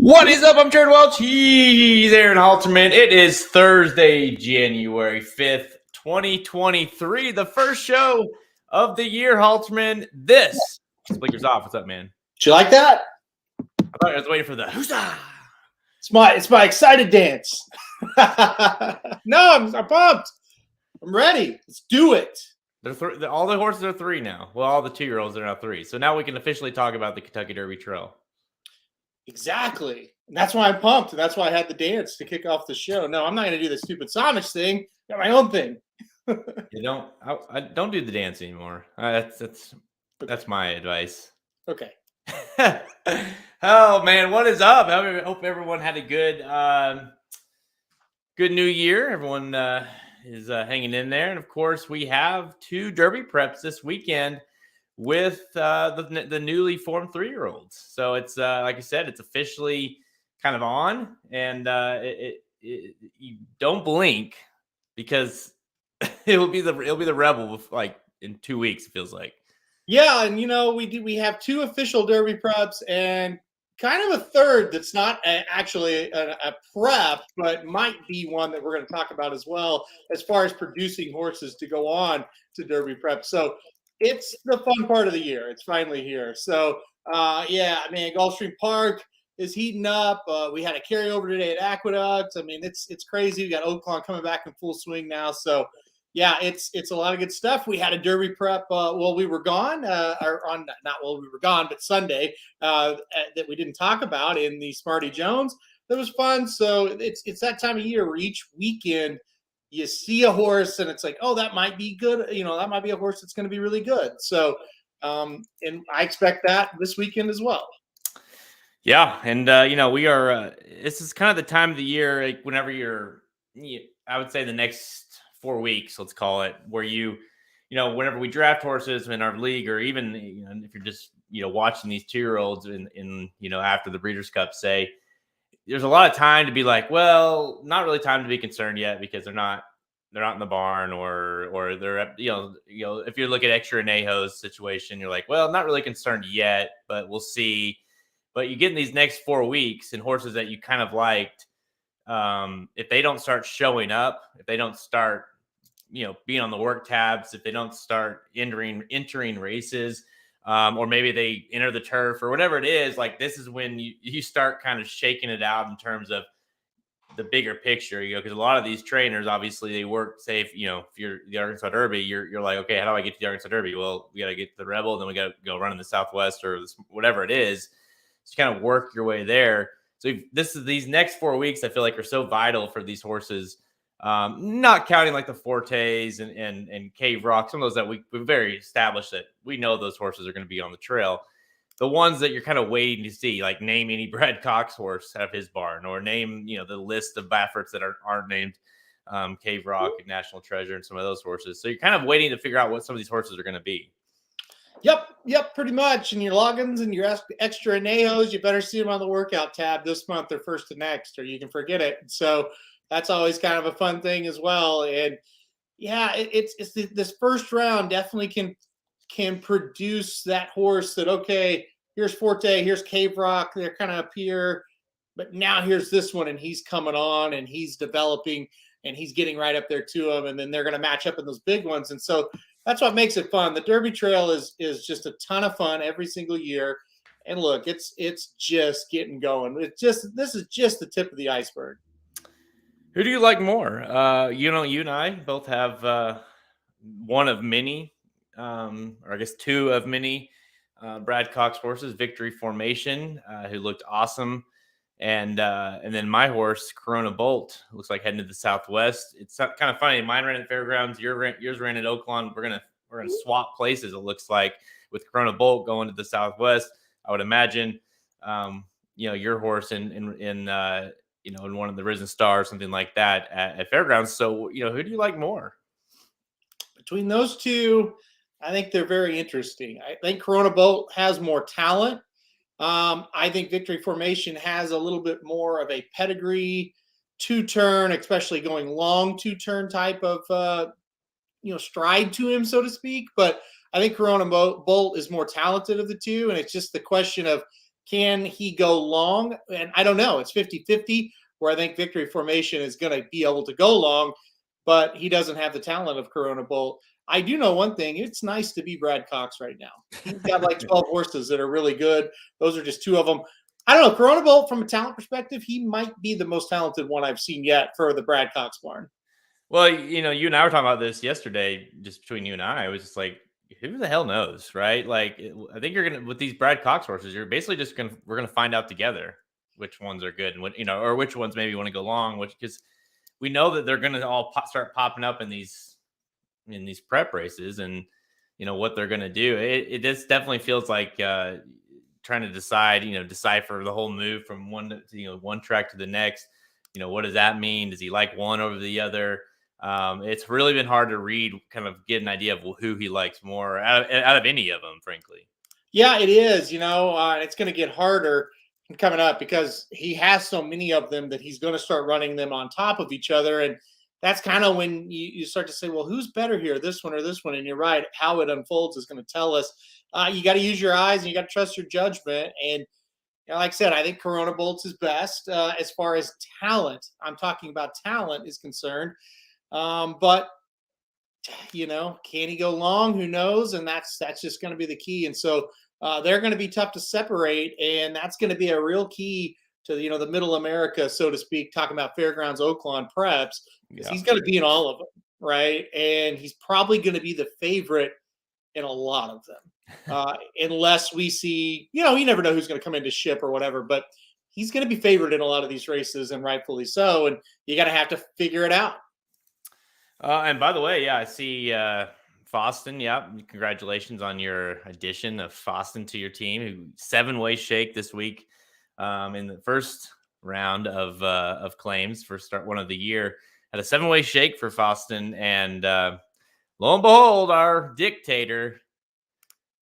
What is up? I'm Jared Welch. He's Aaron Halterman. It is Thursday, January 5th, 2023, the first show of the year, Halterman. This is Blinkers Off. What's up, man? Do you like that? I thought I was waiting for the huzzah. It's my excited dance. No, I'm pumped. I'm ready. Let's do it. All the horses are three now. Well, all the 2-year-olds are now three. So now we can officially talk about the Kentucky Derby Trail. Exactly. And that's why I'm pumped. And that's why I had the dance to kick off the show. No, I'm not going to do the stupid Samish thing. I got my own thing. I don't do the dance anymore. That's my advice. Okay. Oh man, what is up? I hope everyone had a good new year. Everyone is hanging in there, and of course, we have 2 Derby preps this weekend with the newly formed 3-year-olds. So it's like I said, it's officially kind of on, and you don't blink because it'll be the Rebel like in 2 weeks. It feels like. Yeah, and we have 2 official Derby preps and kind of a third that's not actually a prep, but might be one that we're going to talk about as well as far as producing horses to go on to Derby prep. So it's the fun part of the year. It's finally here. So Gulfstream Park is heating up. We had a carryover today at Aqueduct. I mean, it's crazy. We got Oaklawn coming back in full swing now. So yeah, it's a lot of good stuff. We had a Derby prep while we were gone, not while we were gone, but Sunday that we didn't talk about in the Smarty Jones. That was fun. So it's that time of year where each weekend you see a horse and it's like, oh, that might be good. That might be a horse that's going to be really good. So, and I expect that this weekend as well. Yeah, and we are. This is kind of the time of the year, like whenever I would say the next 4 weeks, let's call it, where whenever we draft horses in our league, or even if you're just watching these 2-year-olds in after the Breeders' Cup, say there's a lot of time to be like, well, not really time to be concerned yet because they're not in the barn or they're if you look at Extra Anejo's situation, you're like, well, not really concerned yet, but we'll see. But you get in these next 4 weeks and horses that you kind of liked, if they don't start showing up, if they don't start being on the work tabs, if they don't start entering races, or maybe they enter the turf or whatever it is, like this is when you start kind of shaking it out in terms of the bigger picture, because a lot of these trainers, obviously they work, say if you're the Arkansas Derby, you're like, okay, how do I get to the Arkansas Derby? Well, we got to get to the Rebel, then we got to go run in the Southwest or whatever it is. Just kind of work your way there. So these next 4 weeks, I feel like are so vital for these horses. Not counting like the Fortes and Cave Rock, some of those that we've very established that we know those horses are going to be on the trail. The ones that you're kind of waiting to see, like name any Brad Cox horse out of his barn, or name the list of Bafferts that aren't named Cave Rock and National Treasure and some of those horses. So you're kind of waiting to figure out what some of these horses are going to be. Yep, pretty much. And your logins and your Extra Anejos, you better see them on the workout tab this month or first to next, or you can forget it. So that's always kind of a fun thing as well. And yeah, this first round definitely can produce that horse that, okay, here's Forte, here's Cave Rock, they're kind of up here, but now here's this one and he's coming on and he's developing and he's getting right up there to him, and then they're going to match up in those big ones. And so that's what makes it fun. The Derby Trail is just a ton of fun every single year. And look, it's just getting going. This is just the tip of the iceberg. Who do you like more? You and I both have one of many, or I guess 2 of many Brad Cox horses, Victory Formation, who looked awesome. And then my horse, Corona Bolt, looks like heading to the Southwest. It's kind of funny. Mine ran at Fairgrounds. Yours ran at Oaklawn. We're gonna swap places. It looks like with Corona Bolt going to the Southwest. I would imagine, your horse in one of the Risen Stars, something like that at Fairgrounds. So who do you like more? Between those 2, I think they're very interesting. I think Corona Bolt has more talent. I think Victory Formation has a little bit more of a pedigree, 2-turn, especially going long 2-turn type of stride to him, so to speak. But I think Corona Bolt is more talented of the 2, and it's just the question of Can he go long? And I don't know. It's 50-50, where I think Victory Formation is going to be able to go long, but he doesn't have the talent of Corona Bolt. I do know one thing. It's nice to be Brad Cox right now. He's got like 12 horses that are really good. Those are just two of them. I don't know. Corona Bolt, from a talent perspective, he might be the most talented one I've seen yet for the Brad Cox barn. Well, you and I were talking about this yesterday, just between you and I. It was just like, who the hell knows, right? Like, I think you're gonna with these Brad Cox horses, you're basically just we're gonna find out together which ones are good and what or which ones maybe want to go long. Which because we know that they're gonna all start popping up in these prep races, and what they're gonna do. It just definitely feels like trying to decipher the whole move from one track to the next. What does that mean? Does he like one over the other? It's really been hard to read, kind of get an idea of who he likes more out of any of them, frankly. Yeah, it is. It's going to get harder coming up because he has so many of them that he's going to start running them on top of each other. And that's kind of when you start to say, well, who's better here, this one or this one? And you're right. How it unfolds is going to tell us. You got to use your eyes and you got to trust your judgment. And like I said, I think Corona Bolts is best as far as talent. I'm talking about talent is concerned. But can he go long? Who knows? And that's just going to be the key. And so they're going to be tough to separate, and that's going to be a real key to the Middle America, so to speak. Talking about Fairgrounds Oaklawn preps, he's going to be in all of them, right? And he's probably going to be the favorite in a lot of them, unless we see, you never know who's going to come into ship or whatever, but he's going to be favored in a lot of these races, and rightfully so. And you got to have to figure it out. And by the way, I see Foston. Yeah, congratulations on your addition of Foston to your team. 7-way shake this week in the first round of claims for start one of the year. Had a 7-way shake for Foston, and lo and behold, our dictator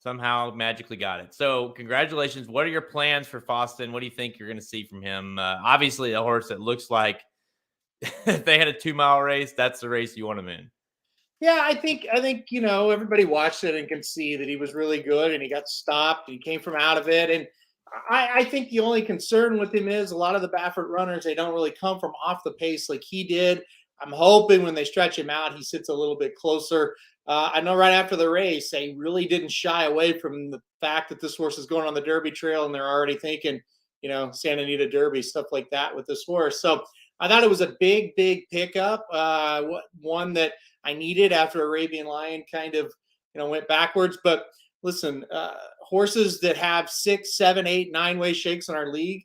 somehow magically got it. So congratulations. What are your plans for Foston? What do you think you're going to see from him? Obviously, a horse that looks like if they had a 2-mile race, that's the race you want him in. Yeah, I think everybody watched it and can see that he was really good, and he got stopped. And he came from out of it, and I think the only concern with him is a lot of the Baffert runners, they don't really come from off the pace like he did. I'm hoping when they stretch him out, he sits a little bit closer. I know right after the race, they really didn't shy away from the fact that this horse is going on the Derby trail, and they're already thinking, Santa Anita Derby, stuff like that with this horse. So I thought it was a big, big pickup, one that I needed after Arabian Lion kind of, went backwards. But listen, horses that have 6, 7, 8, 9-way shakes in our league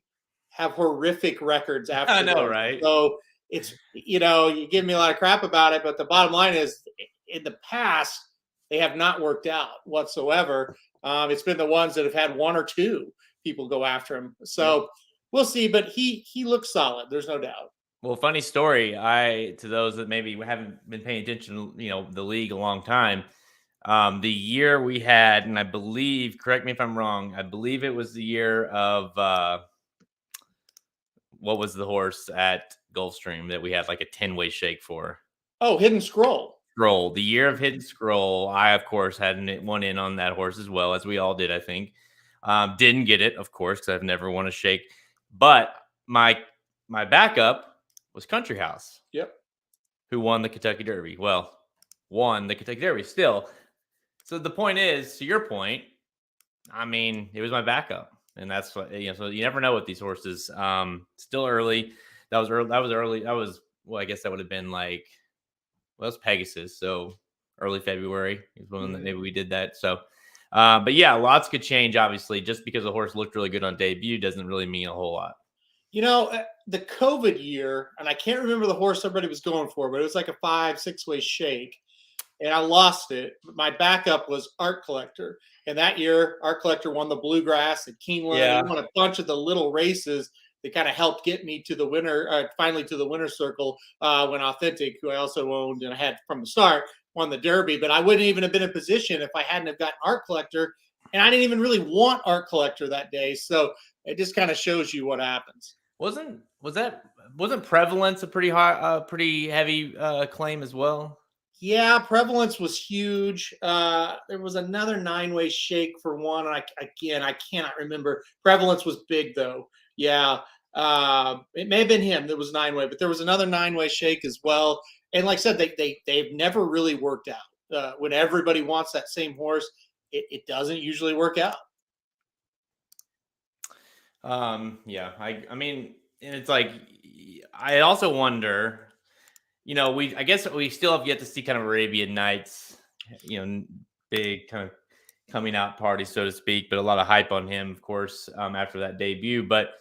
have horrific records after. I know, right? So it's, you give me a lot of crap about it, but the bottom line is, in the past, they have not worked out whatsoever. It's been the ones that have had 1 or 2 people go after him. So we'll see, but he looks solid. There's no doubt. Well, funny story. To those that maybe haven't been paying attention, the league a long time. The year we had, and I believe, correct me if I'm wrong, I believe it was the year of what was the horse at Gulfstream that we had like a 10-way shake for? Oh, Hidden Scroll. The year of Hidden Scroll. I, of course, had one in on that horse as well, as we all did, I think. Didn't get it, of course, because I've never won a shake. But my backup was Country House. Yep. Who won the Kentucky Derby? Well, won the Kentucky Derby still. So the point is, to your point, I mean, it was my backup. And that's what, so you never know with these horses. Still early. That was early. Well, I guess that would have been like, well, it's Pegasus. So early February is when maybe we did that. So, but yeah, lots could change, obviously. Just because a horse looked really good on debut doesn't really mean a whole lot. The COVID year, and I can't remember the horse everybody was going for, but it was like a 5, 6-way shake, and I lost it. My backup was Art Collector, and that year, Art Collector won the Bluegrass at Keeneland. Yeah. He won a bunch of the little races that kind of helped get me to the winner, finally to the winner's circle, when Authentic, who I also owned and I had from the start, won the Derby. But I wouldn't even have been in position if I hadn't have gotten Art Collector, and I didn't even really want Art Collector that day. So it just kind of shows you what happens. Wasn't Prevalence a pretty heavy claim as well? Yeah, prevalence was huge. There was another nine-way shake for one. I cannot remember. Prevalence was big though. Yeah, it may have been him that was nine-way, but there was another nine-way shake as well. And like I said, they've never really worked out. When everybody wants that same horse, it doesn't usually work out. Yeah, I mean, and it's like I also wonder, I guess we still have yet to see kind of Arabian Nights, big kind of coming out party, so to speak, but a lot of hype on him, of course, after that debut. But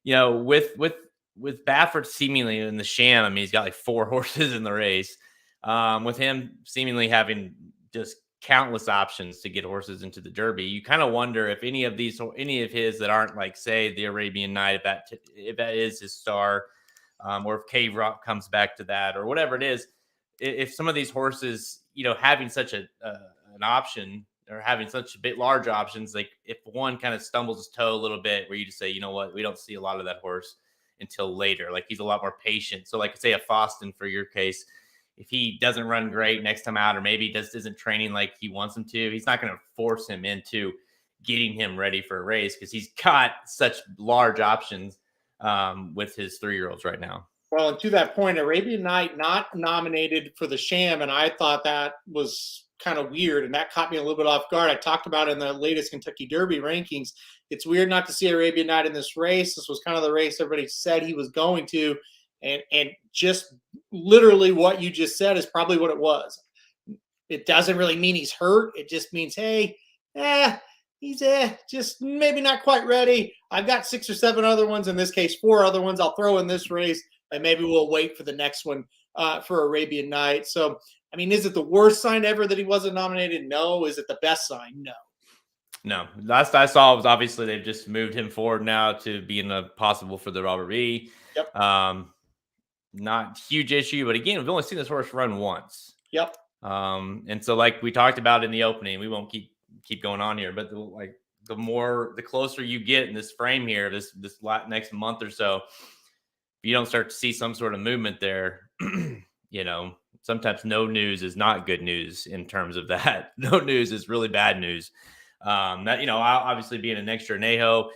with Baffert seemingly in the Sham, I mean, he's got like four horses in the race. With him seemingly having just countless options to get horses into the Derby, you kind of wonder if any of his that aren't like, say, the Arabian Night, if that is his star, or if Cave Rock comes back to that, or whatever it is, if some of these horses, having such an option or having such a bit large options, like if one kind of stumbles his toe a little bit, where you just say, you know what, we don't see a lot of that horse until later. Like he's a lot more patient. So, like say a Foston for your case, if he doesn't run great next time out, or maybe he just isn't training like he wants him to, he's not going to force him into getting him ready for a race because he's got such large options with his 3-year-olds right now. Well, and to that point, Arabian Night not nominated for the Sham, and I thought that was kind of weird, and that caught me a little bit off guard. I talked about it in the latest Kentucky Derby rankings. It's weird not to see Arabian Night in this race. This was kind of the race everybody said he was going to, and just literally what you just said is probably what it was. It doesn't really mean he's hurt. It just means, hey, he's just maybe not quite ready. I've got 6 or 7 other ones, in this case 4 other ones I'll throw in this race, and maybe we'll wait for the next one for Arabian Night. So, I mean, is it the worst sign ever that he wasn't nominated? No. Is it the best sign? No. No. Last I saw was obviously they've just moved him forward now to being possible for the Robert B. Yep. Not huge issue, but again, we've only seen this horse run once. Yep. And so like we talked about in the opening, we won't keep going on here, but the closer you get in this frame here, this next month or so, if you don't start to see some sort of movement there, sometimes no news is not good news in terms of that. No news is really bad news. That, obviously being an extra Neho,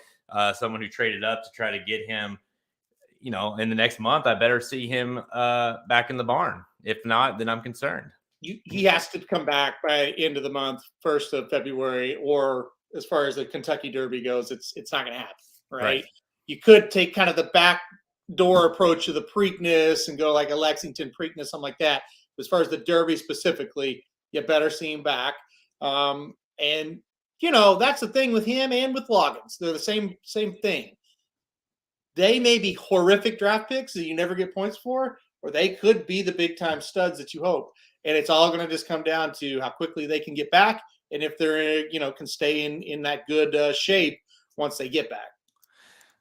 someone who traded up to try to get him, in the next month, I better see him back in the barn. If not, then I'm concerned. He has to come back by end of the month, 1st of February, or as far as the Kentucky Derby goes, it's not going to happen, right? You could take kind of the back door approach to the Preakness and go like a Lexington Preakness, something like that. As far as the Derby specifically, you better see him back. And that's the thing with him and with Loggins. They're the same thing. They may be horrific draft picks that you never get points for, or they could be the big time studs that you hope. And it's all going to just come down to how quickly they can get back, and if they're can stay in that good shape once they get back.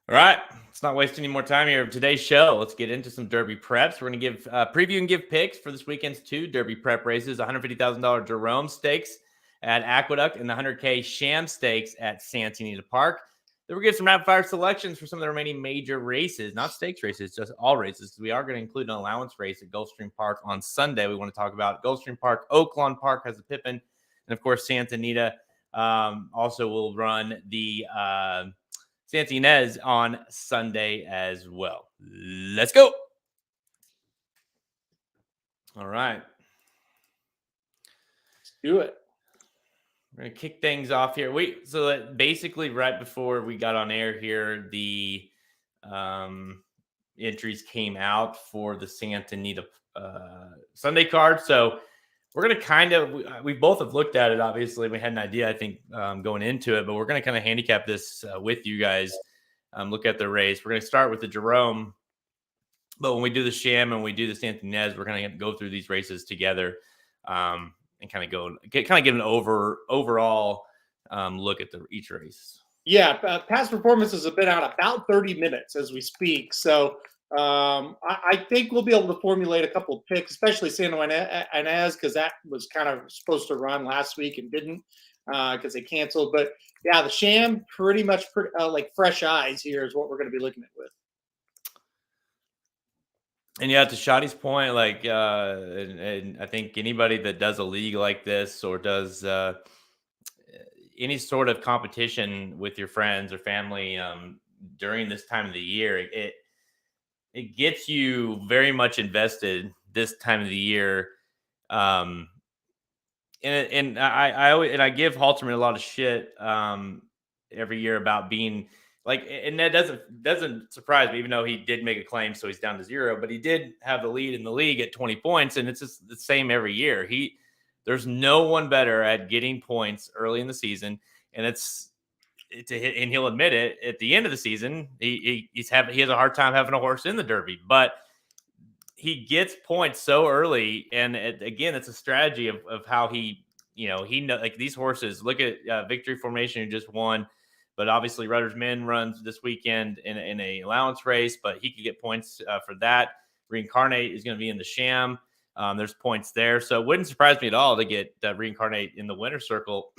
All right, let's not waste any more time here of today's show. Let's get into some Derby preps. We're going to give preview and give picks for this weekend's 2 Derby prep races: $150,000 Jerome Stakes at Aqueduct and the $100K Sham Stakes at Santa Anita Park. Then we'll give some rapid fire selections for some of the remaining major races, not stakes races, just all races. We are going to include an allowance race at Gulfstream Park on Sunday. We want to talk about Gulfstream Park. Oaklawn Park has a Pippin, and of course Santa Anita also will run the Santa Ynez on Sunday as well. Let's go. All right. Let's do it. We're going to kick things off here. So basically right before we got on air here, the entries came out for the Santa Anita Sunday card. So we're going to we both have looked at it. Obviously, we had an idea, I think, going into it, but we're going to kind of handicap this with you guys, look at the race. We're going to start with the Jerome, but when we do the Sham and we do the Santa Ynez, we're going to go through these races together. And kind of give an overall look at each race. Yeah, past performances have been out about 30 minutes as we speak. So I think we'll be able to formulate a couple of picks, especially Santa Ynez, because that was kind of supposed to run last week and didn't because they canceled. But yeah, the Sham, pretty much like fresh eyes here is what we're going to be looking at with. And yeah, to Shotty's point, like, and I think anybody that does a league like this or does any sort of competition with your friends or family during this time of the year, it gets you very much invested this time of the year. Um, and I always and I give Halterman a lot of shit every year about being like, and that doesn't surprise me, even though he did make a claim, so he's down to 0. But he did have the lead in the league at 20 points, and it's just the same every year. There's no one better at getting points early in the season, and and he'll admit it at the end of the season. He has a hard time having a horse in the Derby, but he gets points so early, and again, it's a strategy of how he know like these horses. Look at Victory Formation, who just won, but obviously Rudder's Men runs this weekend in a allowance race, but he could get points for that. Reincarnate is going to be in the Sham. There's points there, so it wouldn't surprise me at all to get Reincarnate in the winner circle,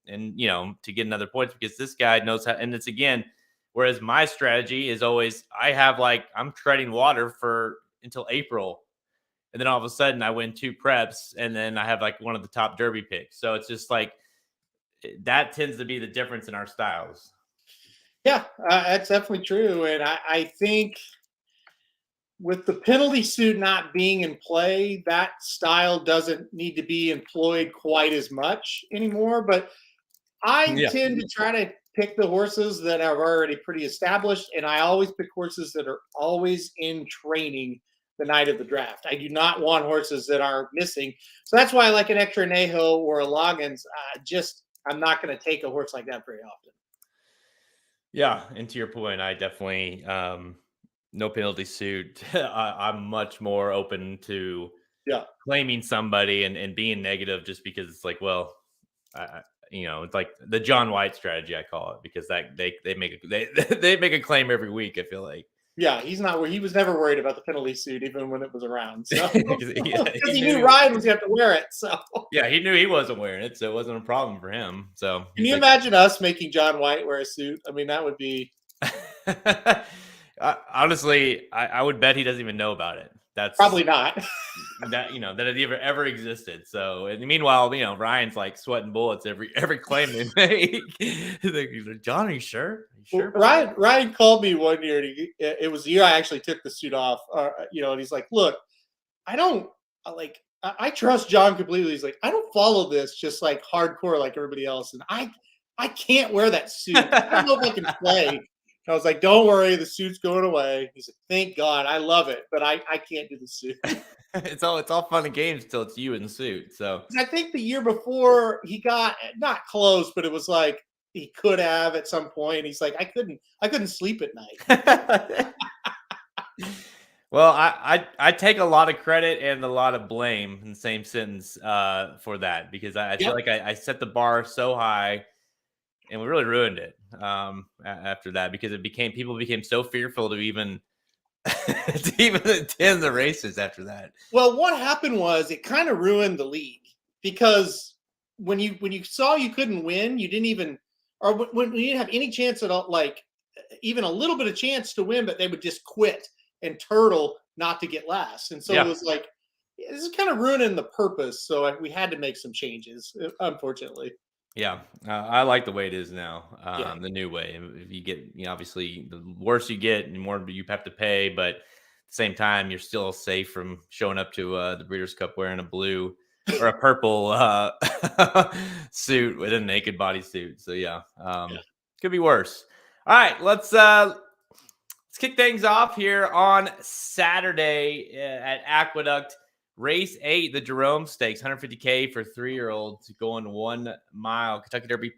and to get another points because this guy knows how. And it's again, whereas my strategy is always I'm treading water for until April. And then all of a sudden I win 2 preps and then I have like one of the top Derby picks. So it's just like that tends to be the difference in our styles. Yeah, that's definitely true. And I think with the penalty suit not being in play, that style doesn't need to be employed quite as much anymore. But I Yeah. tend to try to pick the horses that are already pretty established, and I always pick horses that are always in training the night of the draft. I do not want horses that are missing. So that's why I like an Extra Nejo or a Loggins. I'm not going to take a horse like that very often. Yeah. And to your point, I definitely, no penalty suit. I'm much more open to Yeah. claiming somebody and being negative just because it's like, well, it's like the John White strategy, I call it, because that they make they make a claim every week. I feel like. Yeah, he's not where he was never worried about the penalty suit, even when it was around. So 'Cause because he knew Ryan was going to have to wear it. So yeah, he knew he wasn't wearing it, so it wasn't a problem for him. So can he's you like, imagine us making John White wear a suit? I mean, that would be honestly, I would bet he doesn't even know about it. That's probably not. that that it ever existed. So and meanwhile, Ryan's like sweating bullets every claim they make. He's like, John, are you sure? Are you sure Well, about that? Ryan called me one year. It was the year I actually took the suit off. And he's like, "Look, I don't I trust John completely." He's like, "I don't follow this just like hardcore like everybody else, and I can't wear that suit. I don't know if I can play." I was like, "Don't worry, the suit's going away." He's like, "Thank God, I love it, but I can't do the suit." It's all fun and games till it's you in the suit. So I think the year before he got not close, but it was like he could have at some point. He's like, I couldn't sleep at night. well, I take a lot of credit and a lot of blame in the same sentence for that because I feel Yep. like I set the bar so high and we really ruined it after that because people became so fearful to even to even attend the races after that. Well, what happened was it kind of ruined the league because when you saw you couldn't win, you didn't even or when you didn't have any chance at all, like even a little bit of chance to win, but they would just quit and turtle not to get last. And so it Yeah, was like this is kind of ruining the purpose. So we had to make some changes, unfortunately. yeah, I like the way it is now, Yeah. the new way. If you get, obviously, the worse you get, the more you have to pay, but at the same time, you're still safe from showing up to the Breeders' Cup wearing a blue or a purple suit with a naked bodysuit. So yeah, Yeah. could be worse. All right, let's kick things off here on Saturday at Aqueduct. Race 8, the Jerome Stakes, 150K for 3-year-olds going 1 mile. Kentucky Derby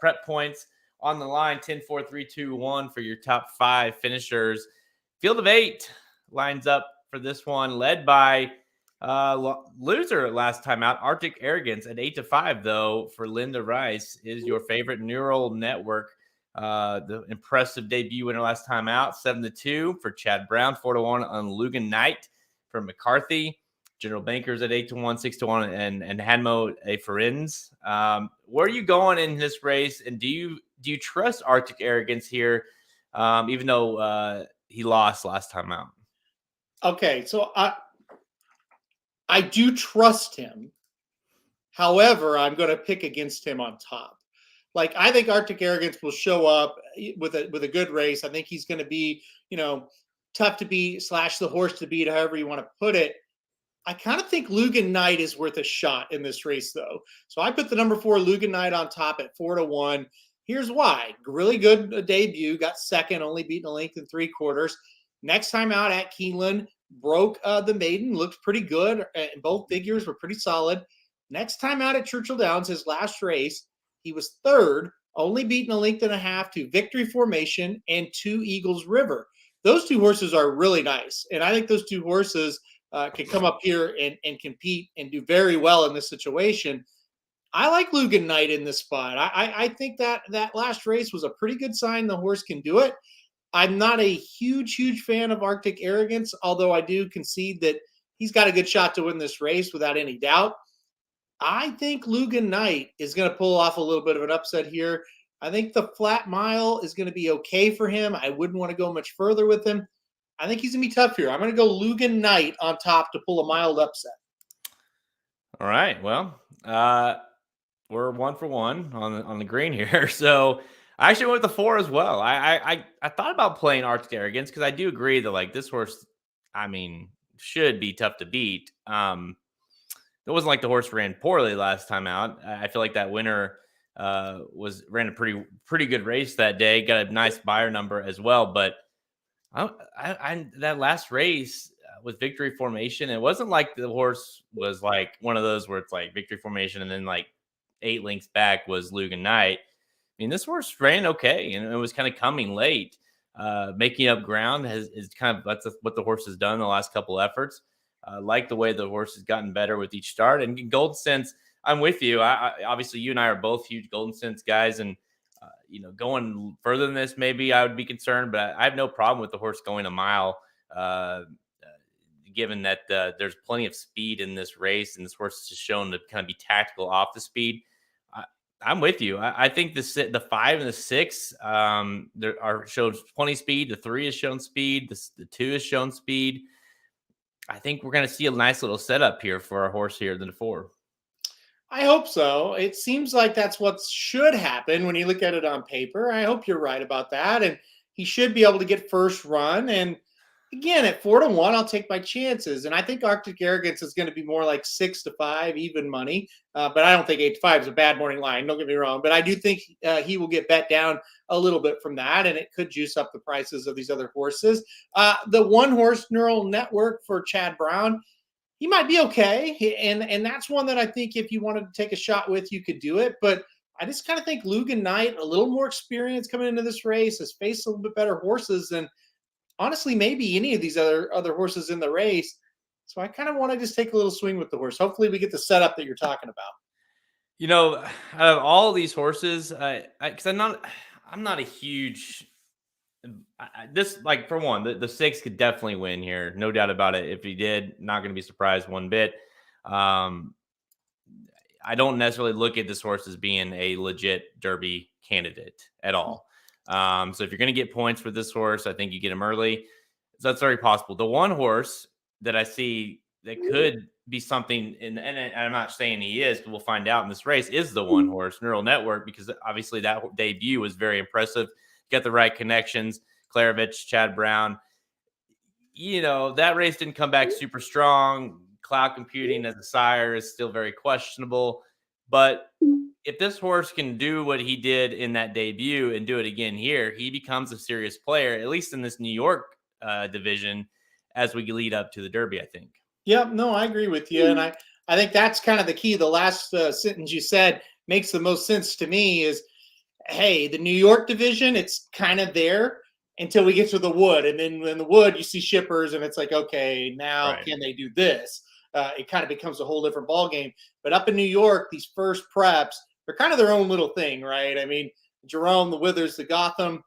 prep points on the line 10, 4, 3, 2, 1 for your top 5 finishers. Field of 8 lines up for this one, led by loser last time out, Arctic Arrogance at 8 to 5, though, for Linda Rice is your favorite neural network. The impressive debut winner last time out, 7 to 2 for Chad Brown, 4 to 1 on Lugan Knight for McCarthy. General Bankers at 8 to 1, 6 to 1, and Hanmo a Ferenz. Where are you going in this race? And do you trust Arctic Arrogance here, even though he lost last time out? Okay, so I do trust him. However, I'm going to pick against him on top. Like I think Arctic Arrogance will show up with a good race. I think he's going to be, tough to beat slash the horse to beat, however you want to put it. I kind of think Lugan Knight is worth a shot in this race, though. So I put the number 4 Lugan Knight on top at 4-1. Here's why: really good debut, got second, only beaten a length and 3/4. Next time out at Keeneland, broke the maiden, looked pretty good, and both figures were pretty solid. Next time out at Churchill Downs, his last race, he was third, only beaten a length and a half to Victory Formation and 2 Eagles River. Those 2 horses are really nice, and I think those 2 horses can come up here and compete and do very well in this situation. I like Lugan Knight in this spot. I think that last race was a pretty good sign the horse can do it. I'm not a huge fan of Arctic Arrogance, although I do concede that he's got a good shot to win this race without any doubt. I think Lugan Knight is going to pull off a little bit of an upset here. I think the flat mile is going to be okay for him. I wouldn't want to go much further with him. I think he's going to be tough here. I'm going to go Lugan Knight on top to pull a mild upset. All right. Well, we're 1 for 1 on the green here. So I actually went with the 4 as well. I thought about playing Arctic Arrogance because I do agree that like this horse, I mean, should be tough to beat. It wasn't like the horse ran poorly last time out. I feel like that winner ran a pretty good race that day. Got a nice buyer number as well. But that last race with Victory Formation, it wasn't like the horse was like one of those where it's like Victory Formation and then like 8 lengths back was Lugan Knight. I mean, this horse ran okay, and it was kind of coming late. Making up ground is kind of that's what the horse has done in the last couple efforts. Like the way the horse has gotten better with each start. And Golden Sense, I'm with you. I obviously you and I are both huge Golden Sense guys, and going further than this, maybe I would be concerned, but I have no problem with the horse going a mile, given that there's plenty of speed in this race, and this horse is shown to kind of be tactical off the speed. I'm with you. I think the 5 and the 6 there are showed plenty of speed. The 3 has shown speed. The 2 has shown speed. I think we're going to see a nice little setup here for our horse here, the 4. I hope so. It seems like that's what should happen when you look at it on paper. I hope you're right about that. And he should be able to get first run. And again, at 4-1, I'll take my chances. And I think Arctic Arrogance is going to be more like 6-5 even money. But I don't think 8-5 is a bad morning line. Don't get me wrong. But I do think he will get bet down a little bit from that, and it could juice up the prices of these other horses. The 1 horse Neural Network for Chad Brown, he might be okay. And that's one that I think if you wanted to take a shot with, you could do it. But I just kind of think Lugan Knight, a little more experience coming into this race, has faced a little bit better horses than honestly maybe any of these other horses in the race. So I kind of want to just take a little swing with the horse. Hopefully we get the setup that you're talking about. Out of all these horses, because I'm not a huge this, like, for one, the 6 could definitely win here, no doubt about it. If he did, not going to be surprised one bit. I don't necessarily look at this horse as being a legit Derby candidate at all. So if you're going to get points for this horse, I think you get him early. So that's very possible. The 1 horse that I see that could be something, and I'm not saying he is, but we'll find out in this race, is the 1 horse Neural Network, because obviously that debut was very impressive. Got the right connections, Klarovich, Chad Brown. That race didn't come back super strong. Cloud computing as a sire is still very questionable. But if this horse can do what he did in that debut and do it again here, he becomes a serious player, at least in this New York division, as we lead up to the Derby, I think. Yep, no, I agree with you. And I think that's kind of the key. The last sentence you said makes the most sense to me is, hey, the New York division, it's kind of there until we get to the Wood. And then in the Wood, you see shippers, and it's like, okay, now Right. can they do this? It kind of becomes a whole different ballgame. But up in New York, these first preps, they're kind of their own little thing, right? I mean, Jerome, the Withers, the Gotham,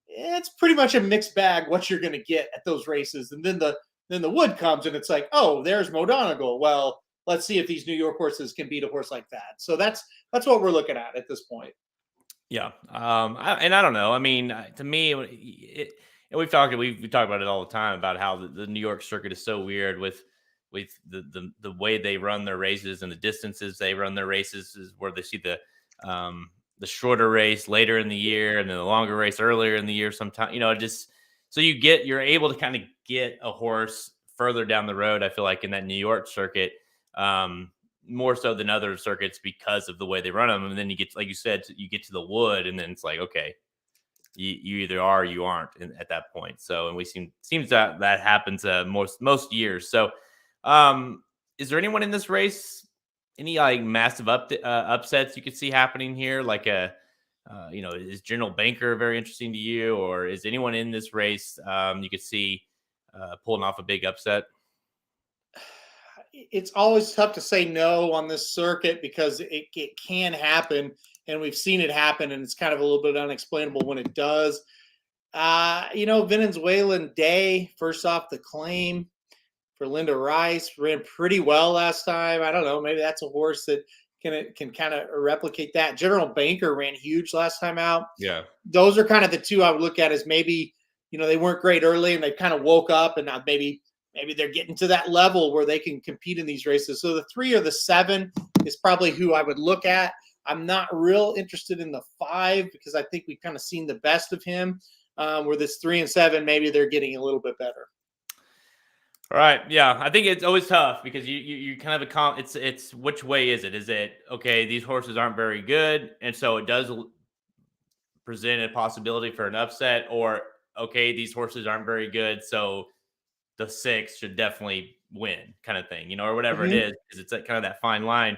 it's pretty much a mixed bag what you're going to get at those races. And then the Wood comes, and it's like, oh, there's Mo Donegal. Well, let's see if these New York horses can beat a horse like that. So that's what we're looking at this point. Yeah. I don't know. I mean, to me, and we talk about it all the time about how the New York circuit is so weird with the way they run their races and the distances they run their races is where they see the shorter race later in the year and then the longer race earlier in the year. Sometimes just so you're able to kind of get a horse further down the road. I feel like in that New York circuit. Um, More so than other circuits because of the way they run them. And then you get, like you said, you get to the wood, and then it's like, okay, you either are or you aren't at that point. So, and we seems that happens most years. So, um, is there anyone in this race, any like massive upsets you could see happening here? Like is General Banker very interesting to you, or is anyone in this race you could see pulling off a big upset? It's always tough to say no on this circuit because it can happen, and we've seen it happen, and it's kind of a little bit unexplainable when it does. Venezuelan Day, first off the claim for Linda Rice, ran pretty well last time. I don't know, maybe that's a horse that can kind of replicate that. General Banker ran huge last time out. Yeah. Those are kind of the two I would look at as maybe, they weren't great early and they kind of woke up, and now maybe they're getting to that level where they can compete in these races. So the 3 or the 7 is probably who I would look at. I'm not real interested in the 5 because I think we've kind of seen the best of him. Where this 3 and 7, maybe they're getting a little bit better. All right. Yeah. I think it's always tough because you kind of it's which way is it? Is it okay? These horses aren't very good, and so it does present a possibility for an upset, or okay, these horses aren't very good, so the 6 should definitely win, kind of thing, or whatever it is, because it's kind of that fine line.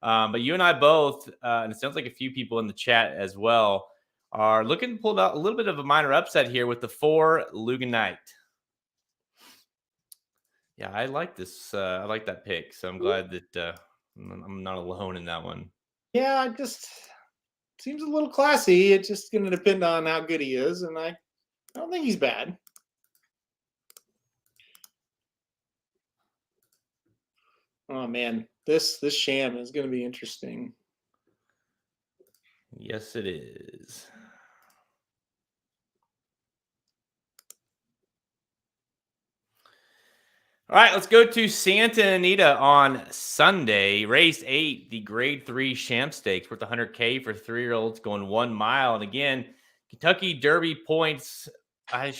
But you and I both, and it sounds like a few people in the chat as well, are looking to pull out a little bit of a minor upset here with the 4 Luganite. Yeah, I like this. I like that pick. So I'm glad that I'm not alone in that one. Yeah, it just seems a little classy. It's just going to depend on how good he is, and I don't think he's bad. Oh man, this Sham is going to be interesting. Yes, it is. All right, let's go to Santa Anita on Sunday. Race 8, the Grade 3 Sham Stakes worth $100K for 3-year-olds going 1 mile. And again, Kentucky Derby points, are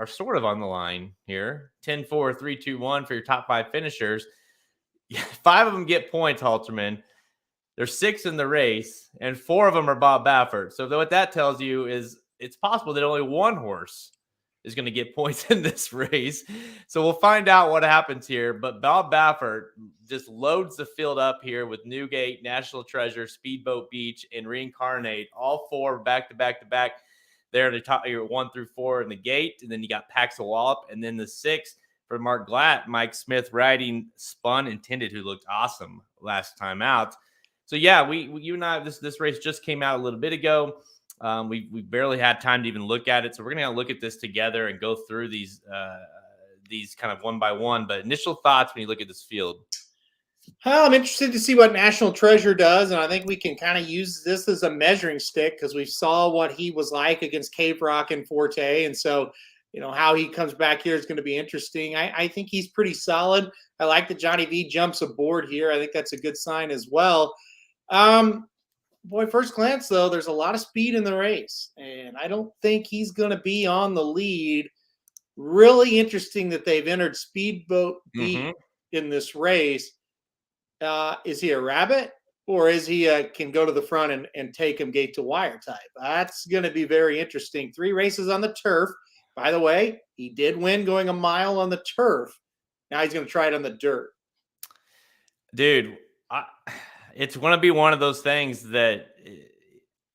sort of on the line here. 10, 4, 3, 2, 1 for your top 5 finishers. 5 of them get points, Halterman. There's 6 in the race, and 4 of them are Bob Baffert. So what that tells you is it's possible that only one horse is going to get points in this race. So we'll find out what happens here. But Bob Baffert just loads the field up here with Newgate, National Treasure, Speedboat Beach, and Reincarnate. All 4 back to back to back. There to top your 1 through 4 in the gate. And then you got Pax a Wallop. And then the 6 for Mark Glatt, Mike Smith riding Spun Intended, who looked awesome last time out. So yeah, you and I, this race just came out a little bit ago. We barely had time to even look at it, so we're gonna look at this together and go through these kind of one by one. But initial thoughts when you look at this field. Well, I'm interested to see what National Treasure does, and I think we can kind of use this as a measuring stick because we saw what he was like against Cave Rock and Forte, and so how he comes back here is going to be interesting. I think he's pretty solid. I like that Johnny V jumps aboard here. I think that's a good sign as well. Boy, first glance, though, there's a lot of speed in the race, and I don't think he's going to be on the lead. Really interesting that they've entered Speedboat Beach in this race. Is he a rabbit, or is he can go to the front and take him gate to wire type? That's going to be very interesting. 3 races on the turf. By the way, he did win going a mile on the turf. Now he's going to try it on the dirt. Dude, it's going to be one of those things that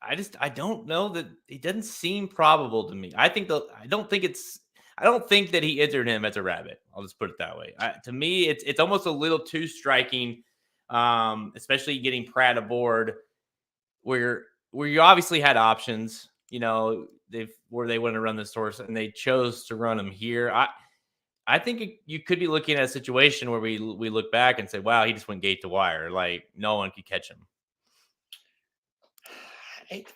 I don't know, that it doesn't seem probable to me. I don't think that he entered him as a rabbit. I'll just put it that way. To me, it's almost a little too striking, especially getting Pratt aboard, where you obviously had options. Where they want to run this horse, and they chose to run him here. I think you could be looking at a situation where we look back and say, wow, he just went gate to wire. Like, no one could catch him.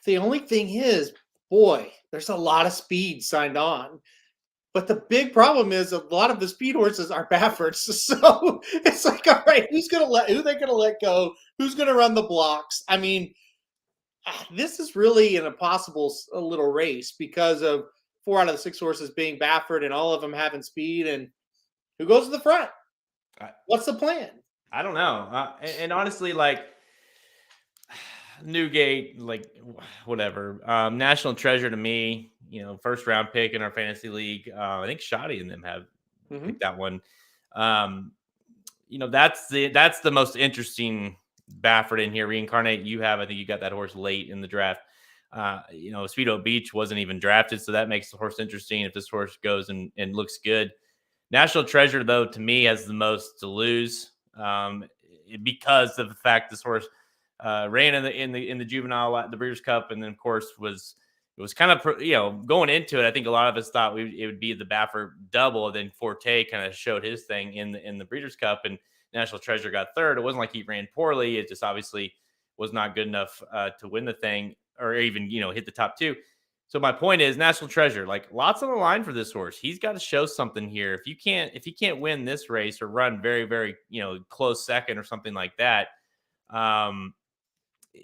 The only thing is, boy, there's a lot of speed signed on. But the big problem is a lot of the speed horses are Bafferts. So it's like, all right, who they gonna let go? Who's gonna run the blocks? I mean, this is really an impossible little race because of 4 out of the 6 horses being Baffert and all of them having speed. And who goes to the front? I, What's the plan? I don't know. And honestly, like Newgate, like whatever. National Treasure to me, first round pick in our fantasy league. I think Shoddy and them have Mm-hmm. picked that one. Um, that's the most interesting Baffert in here. Reincarnate, I think you got that horse late in the draft. Speedo Beach wasn't even drafted, so that makes the horse interesting if this horse goes and looks good. National Treasure, though, to me has the most to lose because of the fact this horse ran in the juvenile, the Breeders' Cup, and then of course it was kind of going into it. I think a lot of us thought it would be the Baffert double. Then Forte kind of showed his thing in the Breeders' Cup, and National Treasure got third. It wasn't like he ran poorly. It just obviously was not good enough to win the thing or even hit the top two. So my point is National Treasure, like lots on the line for this horse. He's got to show something here. If he can't win this race or run very, very, close second or something like that, um,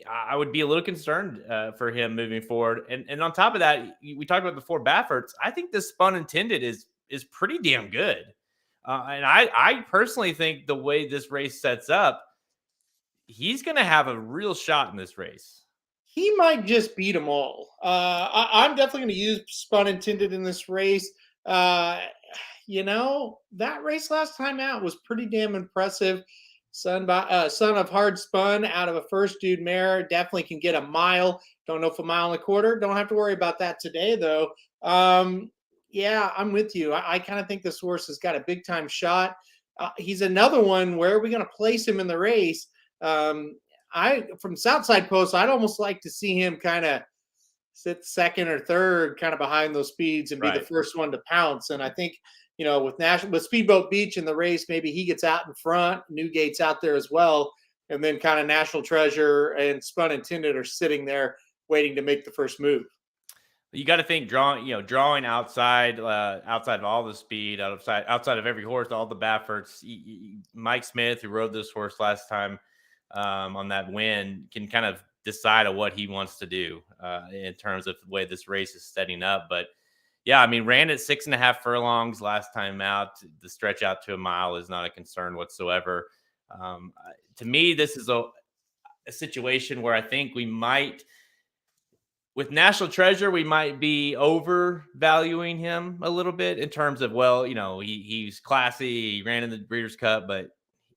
I would be a little concerned for him moving forward. And on top of that, we talked about before Baffert's. I think this Spun Intended is pretty damn good. And I personally think the way this race sets up, he's going to have a real shot in this race. He might just beat them all. I'm definitely going to use Spun Intended in this race. Uh, that race last time out was pretty damn impressive. Son of Hard Spun out of a first dude mare definitely can get a mile. Don't know if a mile and a quarter. Don't have to worry about that today though. Yeah, I'm with you. I kind of think this horse has got a big time shot. He's another one. Where are we going to place him in the race? From Southside Post, I'd almost like to see him kind of sit second or third, kind of behind those speeds and be the Right. first one to pounce. And I think, with Speedboat Beach in the race, maybe he gets out in front, Newgate's out there as well, and then kind of National Treasure and Spun Intended are sitting there waiting to make the first move. You got to think drawing outside of all the speed, outside of every horse, all the Bafferts. Mike Smith, who rode this horse last time on that win, can kind of decide on what he wants to do in terms of the way this race is setting up. But yeah, I mean, ran at 6.5 furlongs last time out. The stretch out to a mile is not a concern whatsoever. To me, this is a situation where I think we might with National Treasure, we might be overvaluing him a little bit in terms of, well, he's classy, he ran in the Breeders' Cup, but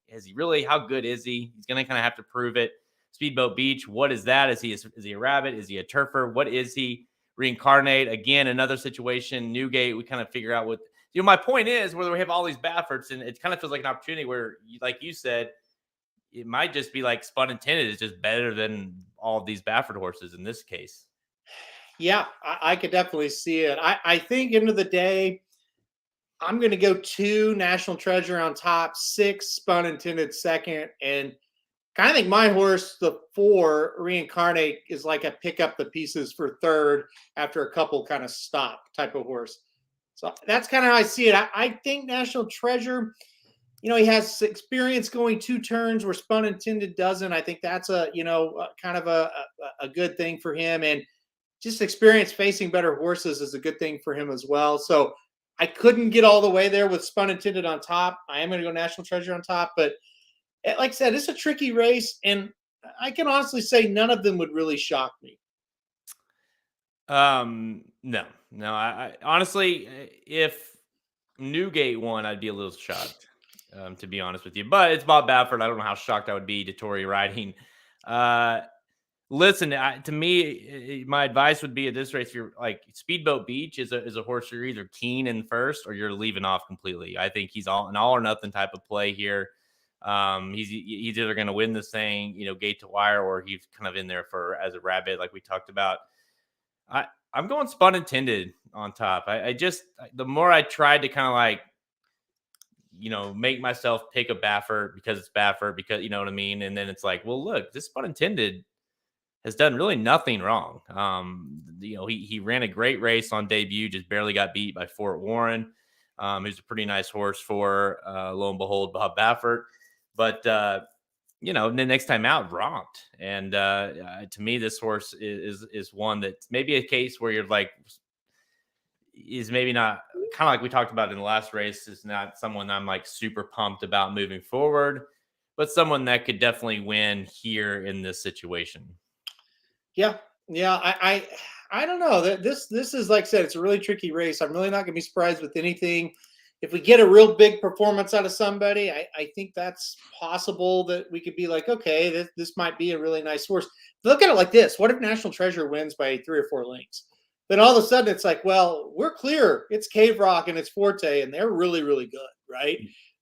is he really? How good is he? He's going to kind of have to prove it. Speedboat Beach, what is that? Is he a rabbit? Is he a turfer? What is he? Reincarnate, again, another situation. Newgate, we kind of figure out what. My point is, whether we have all these Bafferts, and it kind of feels like an opportunity where, like you said, it might just be like Spun Intended is just better than all of these Baffert horses in this case. Yeah, I could definitely see it. I think end of the day, I'm going to go 2 National Treasure on top, 6 Spun Intended second, and kind of think my horse, the 4 Reincarnate, is like a pick up the pieces for third after a couple kind of stop type of horse. So that's kind of how I see it. I think National Treasure, he has experience going 2 turns where Spun Intended doesn't. I think that's kind of a good thing for him. And just experience facing better horses is a good thing for him as well. So I couldn't get all the way there with Spun Intended on top. I am going to go National Treasure on top, but like I said, it's a tricky race, and I can honestly say none of them would really shock me. No. I honestly, if Newgate won, I'd be a little shocked, to be honest with you. But it's Bob Baffert. I don't know how shocked I would be to Tory riding. Listen, to me, my advice would be at this race, you're like Speedboat Beach is a horse you're either keen in first or you're leaving off completely. I think he's an all or nothing type of play here. He's either going to win this thing, gate to wire, or he's kind of in there for as a rabbit, like we talked about. I'm going Spun Intended on top. I just the more I tried to kind of like make myself pick a Baffert because it's Baffert, because you know what I mean, and then it's like, well, look, this Spun Intended. has done really nothing wrong. He ran a great race on debut, just barely got beat by Fort Warren, who's a pretty nice horse for lo and behold Bob Baffert. But the next time out, romped. And to me, this horse is one that's maybe a case where you're like, is maybe not, kind of like we talked about in the last race, is not someone I'm like super pumped about moving forward, but someone that could definitely win here in this situation. Yeah, yeah. I don't know that this is, like I said, it's a really tricky race. I'm really not going to be surprised with anything. If we get a real big performance out of somebody, I think that's possible that we could be like, okay, this might be a really nice horse. Look at it like this: what if National Treasure wins by 3 or 4 lengths? Then all of a sudden it's like, well, we're clear. It's Cave Rock and it's Forte, and they're really, really good, right?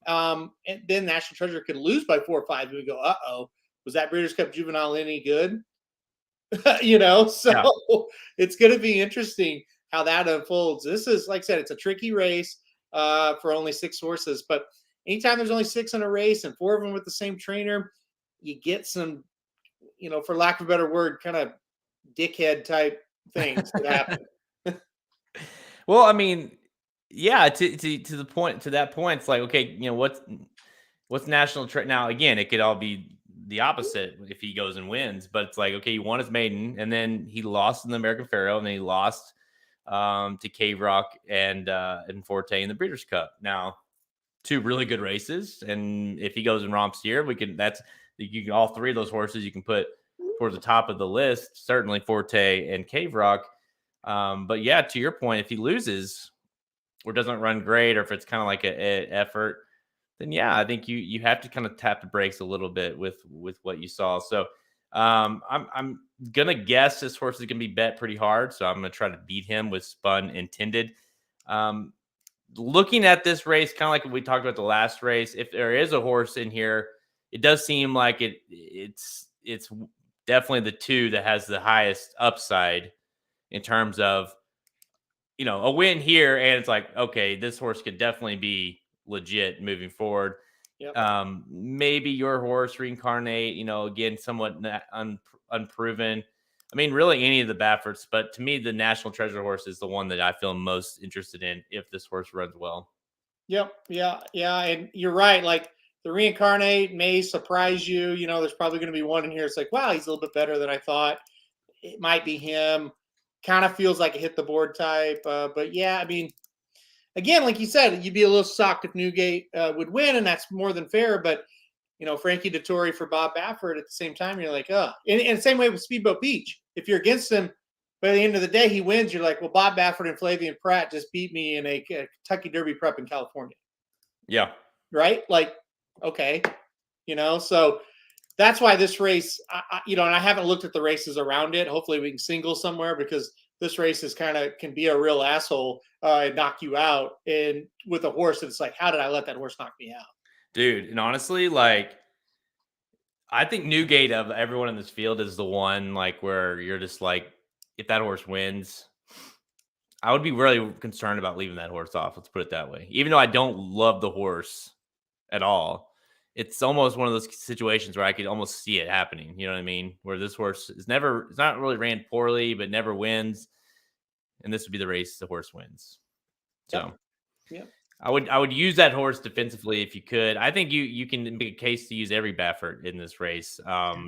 And then National Treasure could lose by 4 or 5, and we go, uh-oh, was that Breeders' Cup Juvenile any good? So Yeah. it's going to be interesting how that unfolds. This is, like I said, it's a tricky race for only 6 horses, but anytime there's only 6 in a race and 4 of them with the same trainer, you get some, for lack of a better word, kind of dickhead type things that happen. Well, I mean, yeah, to the point, to that point, it's like, okay, what's national now? Again, it could all be the opposite if he goes and wins, but it's like, okay, he won his maiden, and then he lost in the American Pharaoh, and then he lost to Cave Rock and Forte in the Breeders' Cup. Now, 2 really good races, and if he goes and romps here, all 3 of those horses you can put towards the top of the list. Certainly Forte and Cave Rock. But yeah, to your point, if he loses or doesn't run great, or if it's kind of like a effort, then yeah, I think you have to kind of tap the brakes a little bit with what you saw. So I'm gonna guess this horse is gonna be bet pretty hard. So I'm gonna try to beat him with Spun Intended. Um, Looking at this race, kind of like we talked about the last race, if there is a horse in here, it does seem like it's definitely the 2 that has the highest upside in terms of a win here, and it's like, okay, this horse could definitely be legit moving forward. Yep. Maybe your horse Reincarnate, again, somewhat unproven. I mean, really any of the Bafferts, but to me, the National Treasure horse is the one that I feel most interested in if this horse runs well. Yep. Yeah. Yeah. And you're right. Like the Reincarnate may surprise you. There's probably going to be one in here. It's like, wow, he's a little bit better than I thought. It might be him. Kind of feels like a hit the board type. But yeah, I mean, again, like you said, you'd be a little shocked if Newgate would win, and that's more than fair. But Frankie Dettori for Bob Baffert at the same time, you're like, oh, and the same way with Speedboat Beach. If you're against him, but at the end of the day, he wins. You're like, well, Bob Baffert and Flavian Pratt just beat me in a Kentucky Derby prep in California. Yeah. Right? Like, okay, so that's why this race, and I haven't looked at the races around it. Hopefully we can single somewhere, because this race is can be a real asshole and knock you out. And with a horse, it's like, how did I let that horse knock me out? Dude, and honestly, like, I think Newgate of everyone in this field is the one like where you're just like, if that horse wins, I would be really concerned about leaving that horse off. Let's put it that way. Even though I don't love the horse at all, it's almost one of those situations where I could almost see it happening. You know what I mean? Where this horse it's not really ran poorly, but never wins. And this would be the race the horse wins. So yeah. I would use that horse defensively if you could. I think you can make a case to use every Baffert in this race.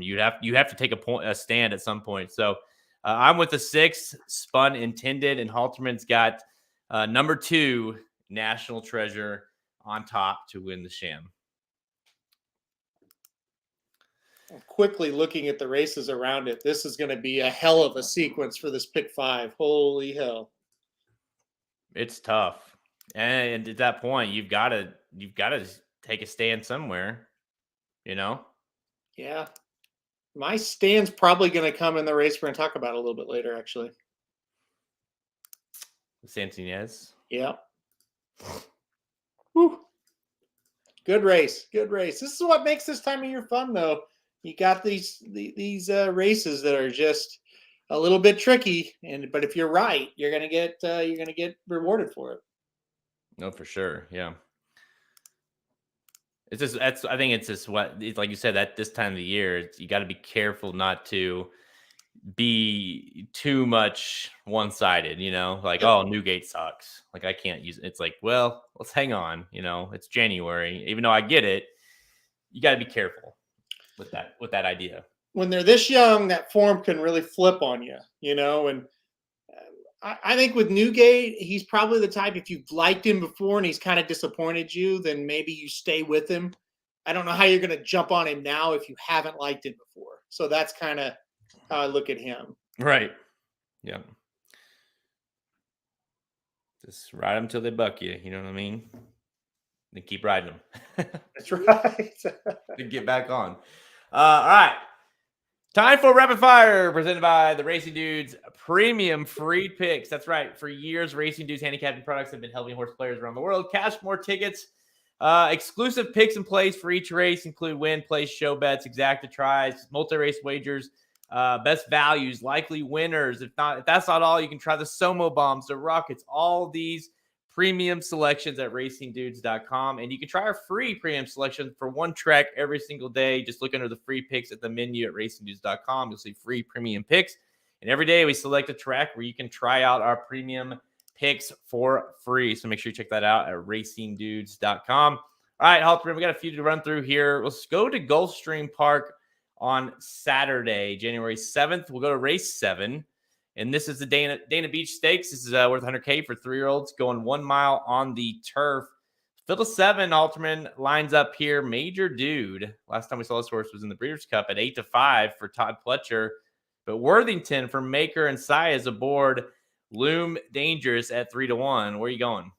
You have to take a stand at some point. So I'm with the 6 Spun Intended, and Halterman's got number 2 National Treasure on top to win the Sham. Quickly looking at the races around it, this is going to be a hell of a sequence for this pick 5. Holy hell! It's tough, and at that point, you've got to take a stand somewhere. Yeah, my stand's probably going to come in the race we're going to talk about a little bit later, actually. Santinez. Yeah. Whew. Good race. Good race. This is what makes this time of year fun, though. You got these races that are just a little bit tricky, but if you're right, you're gonna get rewarded for it. No, for sure. Yeah. It's just I think it's just what it's like you said, that this time of the year, you got to be careful not to be too much one-sided, like, Yep. oh, Newgate sucks. Like, I can't use it. It's like, well, let's hang on, it's January. Even though I get it, you got to be careful with that idea. When they're this young, that form can really flip on you, and I think with Newgate, he's probably the type, if you've liked him before and he's kind of disappointed you, then maybe you stay with him. I don't know how you're going to jump on him now if you haven't liked him before. So that's kind of how I look at him. Right. Yeah. Just ride them till they buck you. You know what I mean? Then keep riding them. That's right. Then get back on. All right. Time for rapid fire, presented by the Racing Dudes Premium Free Picks. That's right. For years, Racing Dudes handicapping products have been helping horse players around the world cash more tickets. Exclusive picks and plays for each race include win, place, show bets, exacta tries, multi-race wagers, best values, likely winners. If that's not all, you can try the Somo bombs, the rockets, all these premium selections at racingdudes.com. And you can try our free premium selection for one track every single day. Just look under the free picks at the menu at racingdudes.com. You'll see free premium picks. And every day we select a track where you can try out our premium picks for free. So make sure you check that out at racingdudes.com. All right, Halterman, we got a few to run through here. Let's go to Gulfstream Park on Saturday, January 7th. We'll go to race 7. And this is the Dana Beach Stakes. This is worth $100K for 3-year-olds going 1 mile on the turf. Field of 7, Alterman lines up here. Major Dude. Last time we saw this horse was in the Breeders' Cup at 8-5 for Todd Pletcher. But Worthington for Maker and Sia is aboard. Loom Dangerous at 3-1. Where are you going?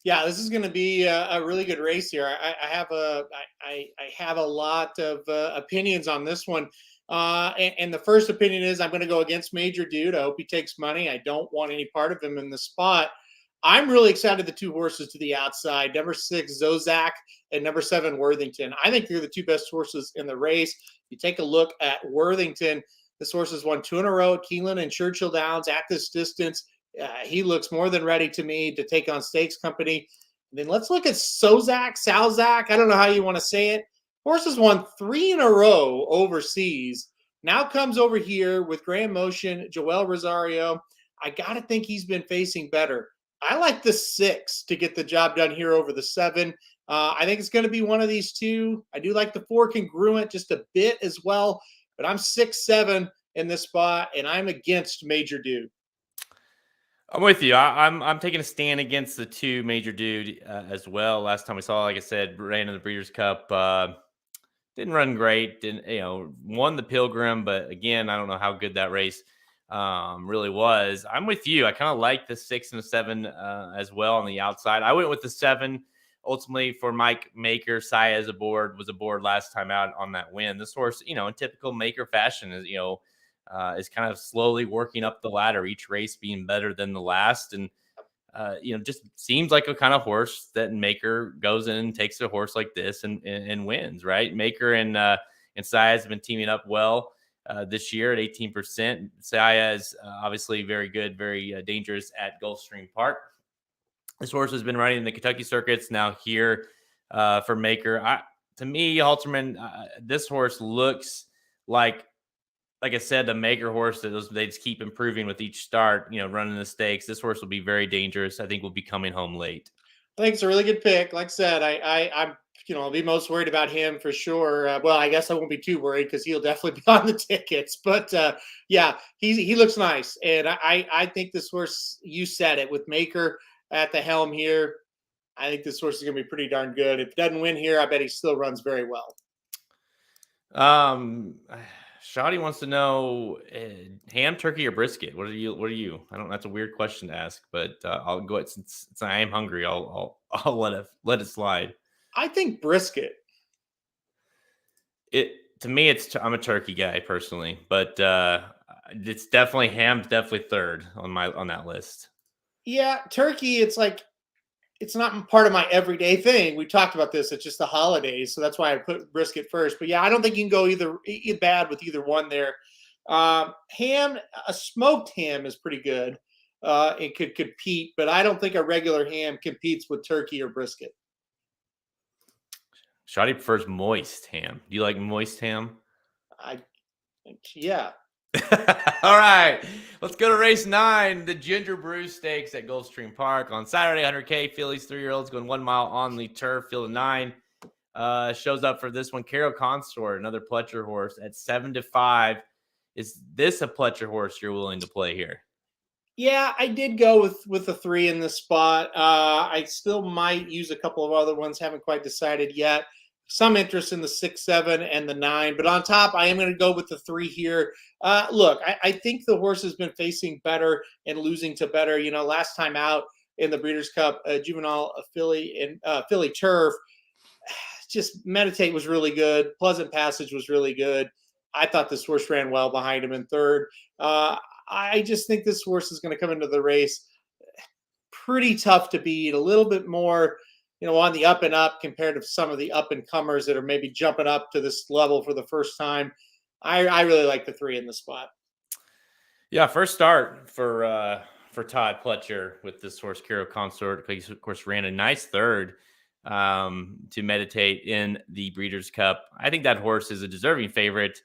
Yeah, this is going to be a really good race here. I have a lot of opinions on this one. And the first opinion is I'm going to go against Major Dude. I hope he takes money. I don't want any part of him in the spot. I'm really excited the 2 horses to the outside, number 6, Zozak, and number 7, Worthington. I think they're the 2 best horses in the race. You take a look at Worthington. This horse has won 2 in a row at Keeneland and Churchill Downs at this distance. He looks more than ready to me to take on Stakes Company. And then let's look at Salzak. I don't know how you want to say it. Horse has won 3 in a row overseas. Now comes over here with Grand Motion, Joel Rosario. I got to think he's been facing better. I like the 6 to get the job done here over the 7. I think it's going to be one of these 2. I do like the 4 Congruent just a bit as well, but I'm 6-7 in this spot, and I'm against Major Dude. I'm with you. I'm taking a stand against the 2 Major Dude as well. Last time we saw, like I said, ran in the Breeders' Cup. Didn't run great. Didn't won the Pilgrim, but again, I don't know how good that race really was. I'm with you. I kind of like the 6 and the 7 as well on the outside. I went with the 7 ultimately for Mike Maker. Sia was aboard last time out on that win. This horse, in typical Maker fashion, is kind of slowly working up the ladder, each race being better than the last. And, just seems like a kind of horse that Maker goes in and takes a horse like this and wins, right? Maker and Sia have been teaming up well this year at 18%. Sia is obviously very good, very dangerous at Gulfstream Park. This horse has been running in the Kentucky circuits, now here for Maker. To me, Halterman, this horse looks like I said, the Maker horse that they just keep improving with each start, running the stakes. This horse will be very dangerous. I think we'll be coming home late. I think it's a really good pick. Like I said, I'm I'll be most worried about him for sure. Well, I guess I won't be too worried because he'll definitely be on the tickets. But yeah, he looks nice, and I think this horse. You said it, with Maker at the helm here. I think this horse is going to be pretty darn good. If he doesn't win here, I bet he still runs very well. Shoddy wants to know ham, turkey, or brisket. What are you? I don't. That's a weird question to ask, but I'll go ahead since I am hungry. I'll let it slide. I think brisket. To me, I'm a turkey guy personally, but it's definitely ham's definitely third on that list. Yeah, turkey. It's like it's not part of my everyday thing. We talked about this. It's just the holidays, so that's why I put brisket first. But yeah, I don't think you can go either bad with either one there. Ham, a smoked ham is pretty good. It could compete, but I don't think a regular ham competes with turkey or brisket. Shoddy prefers moist ham. Do you like moist ham? Yeah. All right, let's go to race 9, the Ginger Brew Stakes at Gulfstream Park on Saturday. 100K fillies, 3-year-olds going 1 mile on the turf. Field of 9 shows up for this one. Carol Consort, another Pletcher horse at 7-5. Is this a Pletcher horse you're willing to play here? Yeah, I did go with the 3 in this spot. I still might use a couple of other ones. Haven't quite decided yet. Some interest in the 6, 7, and the 9, but on top, I am going to go with the 3 here. Look, I think the horse has been facing better and losing to better. You know, last time out in the Breeders' Cup, juvenile filly and filly turf, just Meditate was really good. Pleasant Passage was really good. I thought this horse ran well behind him in third. I just think this horse is going to come into the race pretty tough to beat, a little bit more, on the up and up compared to some of the up and comers that are maybe jumping up to this level for the first time. I really like the 3 in the spot. Yeah, first start for Todd Pletcher with this horse, Carol Consort. He, of course, ran a nice third to Meditate in the Breeders' Cup. I think that horse is a deserving favorite.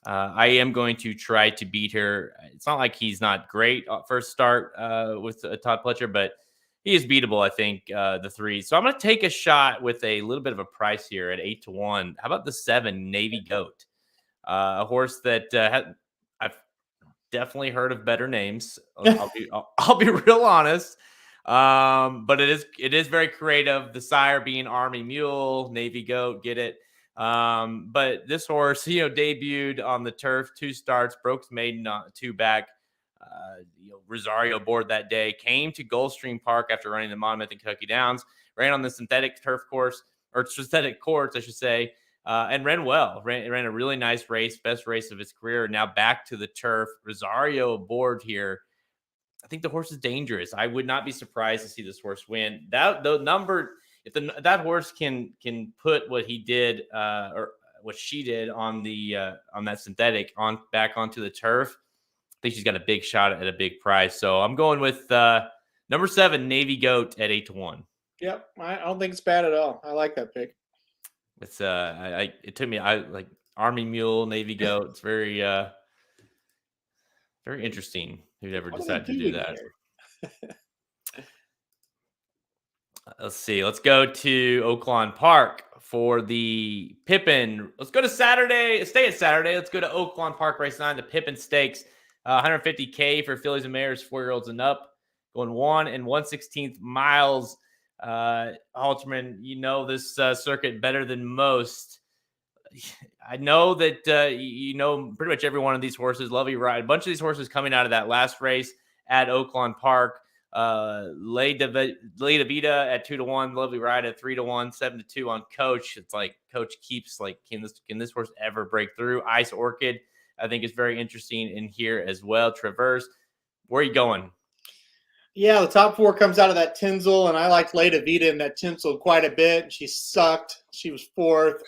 I am going to try to beat her. It's not like he's not great first start with Todd Pletcher, but he is beatable, I think, the 3. So I'm going to take a shot with a little bit of a price here at 8-1. How about the 7, Navy Goat? A horse that I've definitely heard of better names. I'll be real honest. But it is very creative. The sire being Army Mule, Navy Goat, get it. But this horse, debuted on the turf, 2 starts, broke maiden on 2 back. Rosario aboard that day, came to Gulfstream Park after running the Monmouth and Kentucky Downs, ran on the synthetic turf course, or synthetic courts, I should say, and ran well. Ran a really nice race, best race of his career. Now back to the turf. Rosario aboard here. I think the horse is dangerous. I would not be surprised to see this horse win. That that horse can put what he did or what she did on that synthetic back onto the turf, I think she's got a big shot at a big price. So I'm going with number 7, Navy Goat at 8-1. Yep, I don't think it's bad at all. I like that pick. It's it took me, I like Army Mule, Navy Goat. It's very very interesting who'd ever decided to do that. Let's see. Let's go to Oaklawn Park for the Pippin. Let's go to Saturday. Stay at Saturday. Let's go to Oaklawn Park, race 9, the Pippin Stakes. 150K for fillies and mares, 4-year-olds and up. Going 1 1/16 miles. Halterman, this circuit better than most. I know that pretty much every one of these horses. Lovely Ride. A bunch of these horses coming out of that last race at Oaklawn Park. Lay Davida at 2-1, Lovely Ride at 3-1, 7-2 on Coach. It's like Coach keeps like, can this horse ever break through? Ice Orchid, I think, is very interesting in here as well. Traverse, where are you going? Yeah, the top 4 comes out of that tinsel, and I liked Lay Davida in that tinsel quite a bit. She sucked. She was 4th.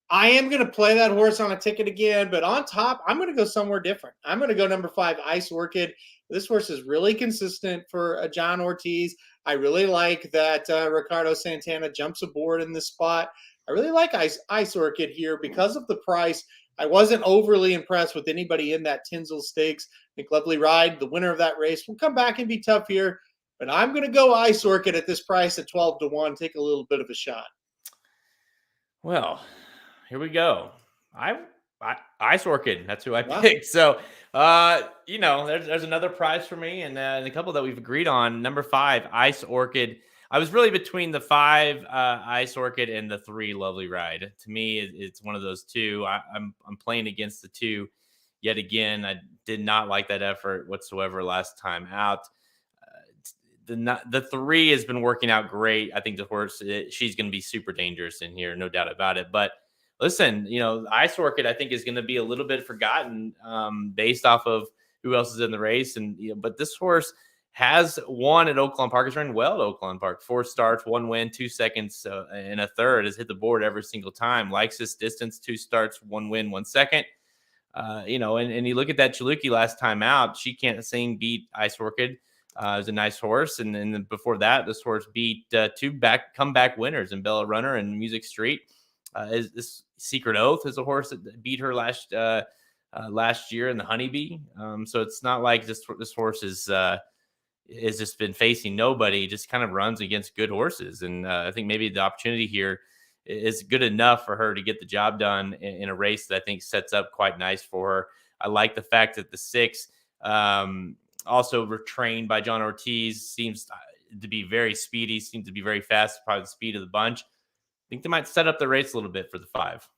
I am going to play that horse on a ticket again, but on top, I'm going to go somewhere different. I'm going to go number 5, Ice Orchid. This horse is really consistent for John Ortiz. I really like that Ricardo Santana jumps aboard in this spot. I really like Ice Orchid here because of the price. I wasn't overly impressed with anybody in that Tinsel Stakes. I think Lovely Ride, the winner of that race, will come back and be tough here. But I'm going to go Ice Orchid at this price at 12-1. Take a little bit of a shot. Well, here we go. Ice Orchid. That's who I picked. So, there's another prize for me, and a couple that we've agreed on. Number 5, Ice Orchid. I was really between the 5 Ice Orchid and the 3 Lovely Ride. To me, it's one of those 2. I'm playing against the 2 yet again. I did not like that effort whatsoever last time out. The 3 has been working out great. I think the horse, she's going to be super dangerous in here, no doubt about it. But listen, Ice Orchid, I think, is going to be a little bit forgotten based off of who else is in the race. And but this horse has won at Oaklawn Park. Has run well at Oaklawn Park. 4 starts, 1 win, 2 seconds, and a third. Has hit the board every single time. Likes this distance. 2 starts, 1 win, 1 second. And you look at that Chaluki last time out. She can't sing beat Ice Orchid. It was a nice horse, and then before that, this horse beat 2 comeback winners in Bella Runner and Music Street. This Secret Oath is a horse that beat her last last year in the Honeybee. So it's not like this horse has just been facing nobody. He just kind of runs against good horses. And I think maybe the opportunity here is good enough for her to get the job done in a race that I think sets up quite nice for her. I like the fact that the 6, also retrained by John Ortiz, seems to be very speedy, seems to be very fast, probably the speed of the bunch. I think they might set up the race a little bit for the 5.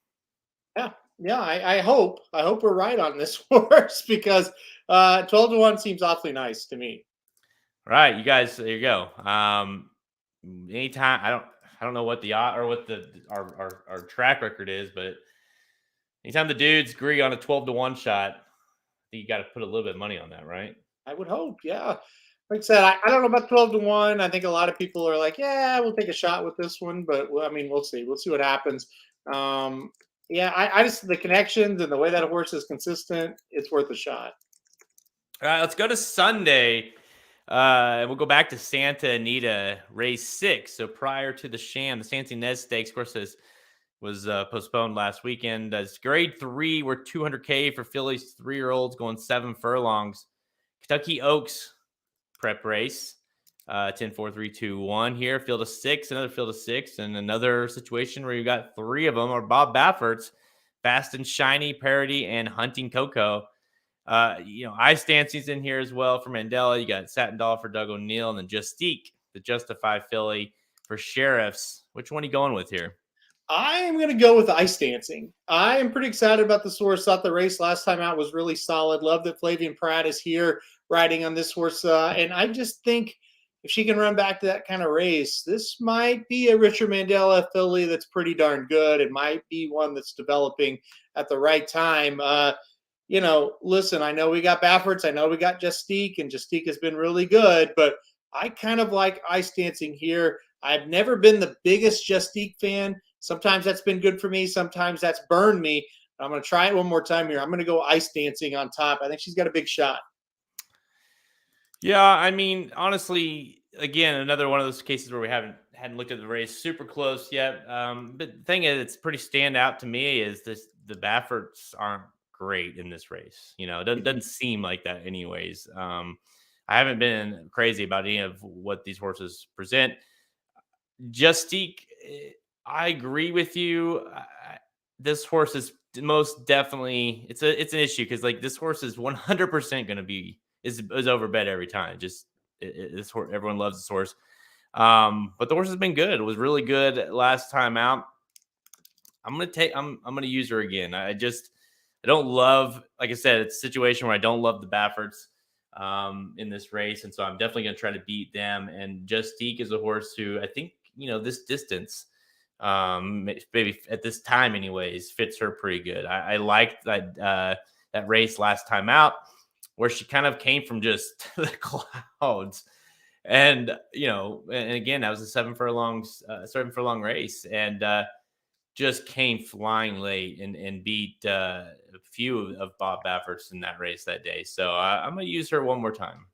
Yeah. I hope we're right on this horse because 12-1 seems awfully nice to me. All right, you guys, there you go. Anytime I don't know what the or what our track record is, but anytime the dudes agree on a 12-1 shot, I think you got to put a little bit of money on that, right? I would hope, yeah. Like I said, I don't know about 12-1. I think a lot of people are like, yeah, we'll take a shot with this one, but I mean, we'll see. We'll see what happens. Yeah, I just the connections and the way that a horse is consistent, it's worth a shot. All right, let's go to Sunday. We'll go back to Santa Anita, race 6. So prior to the Sham, the Santa Anita Stakes, of course, was postponed last weekend. It's grade 3, we're $200K for fillies 3-year-olds going 7 furlongs. Kentucky Oaks prep race, 10, 4, 3, 2, 1 here. Field of 6, another field of 6, and another situation where you got 3 of them are Bob Baffert's, Fast and Shiny, Parody, and Hunting Coco. Ice Dancing's in here as well for Mandela. You got Satin Doll for Doug O'Neill, and then Justique, the Justify filly for Sheriffs. Which one are you going with here? I am going to go with Ice Dancing. I am pretty excited about this horse. Thought the race last time out was really solid. Love that Flavian Pratt is here riding on this horse. And I just think if she can run back to that kind of race, this might be a Richard Mandela filly that's pretty darn good. It might be one that's developing at the right time. Listen, I know we got Baffert's, I know we got Justique, and Justique has been really good, but I kind of like Ice Dancing here. I've never been the biggest Justique fan. Sometimes that's been good for me. Sometimes that's burned me. I'm going to try it one more time here. I'm going to go Ice Dancing on top. I think she's got a big shot. Yeah, I mean, honestly, again, another one of those cases where we hadn't looked at the race super close yet. But the thing is, it's pretty stand out to me is the Bafferts aren't great in this race. It doesn't seem like that anyways. I haven't been crazy about any of what these horses present. Justique, I agree with you. This horse is most definitely it's an issue because like this horse is 100% going to be is overbet every time. This horse, everyone loves this horse. But the horse has been good. It was really good last time out. I'm gonna use her again. I don't love, like I said, it's a situation where I don't love the Bafferts in this race, and so I'm definitely gonna try to beat them. And Justique is a horse who I think this distance, maybe at this time anyways, fits her pretty good. I liked that race last time out where she kind of came from just the clouds. And and again, that was a 7 furlong race, and just came flying late and beat a few of Bob Baffert's in that race that day. So I'm gonna use her one more time.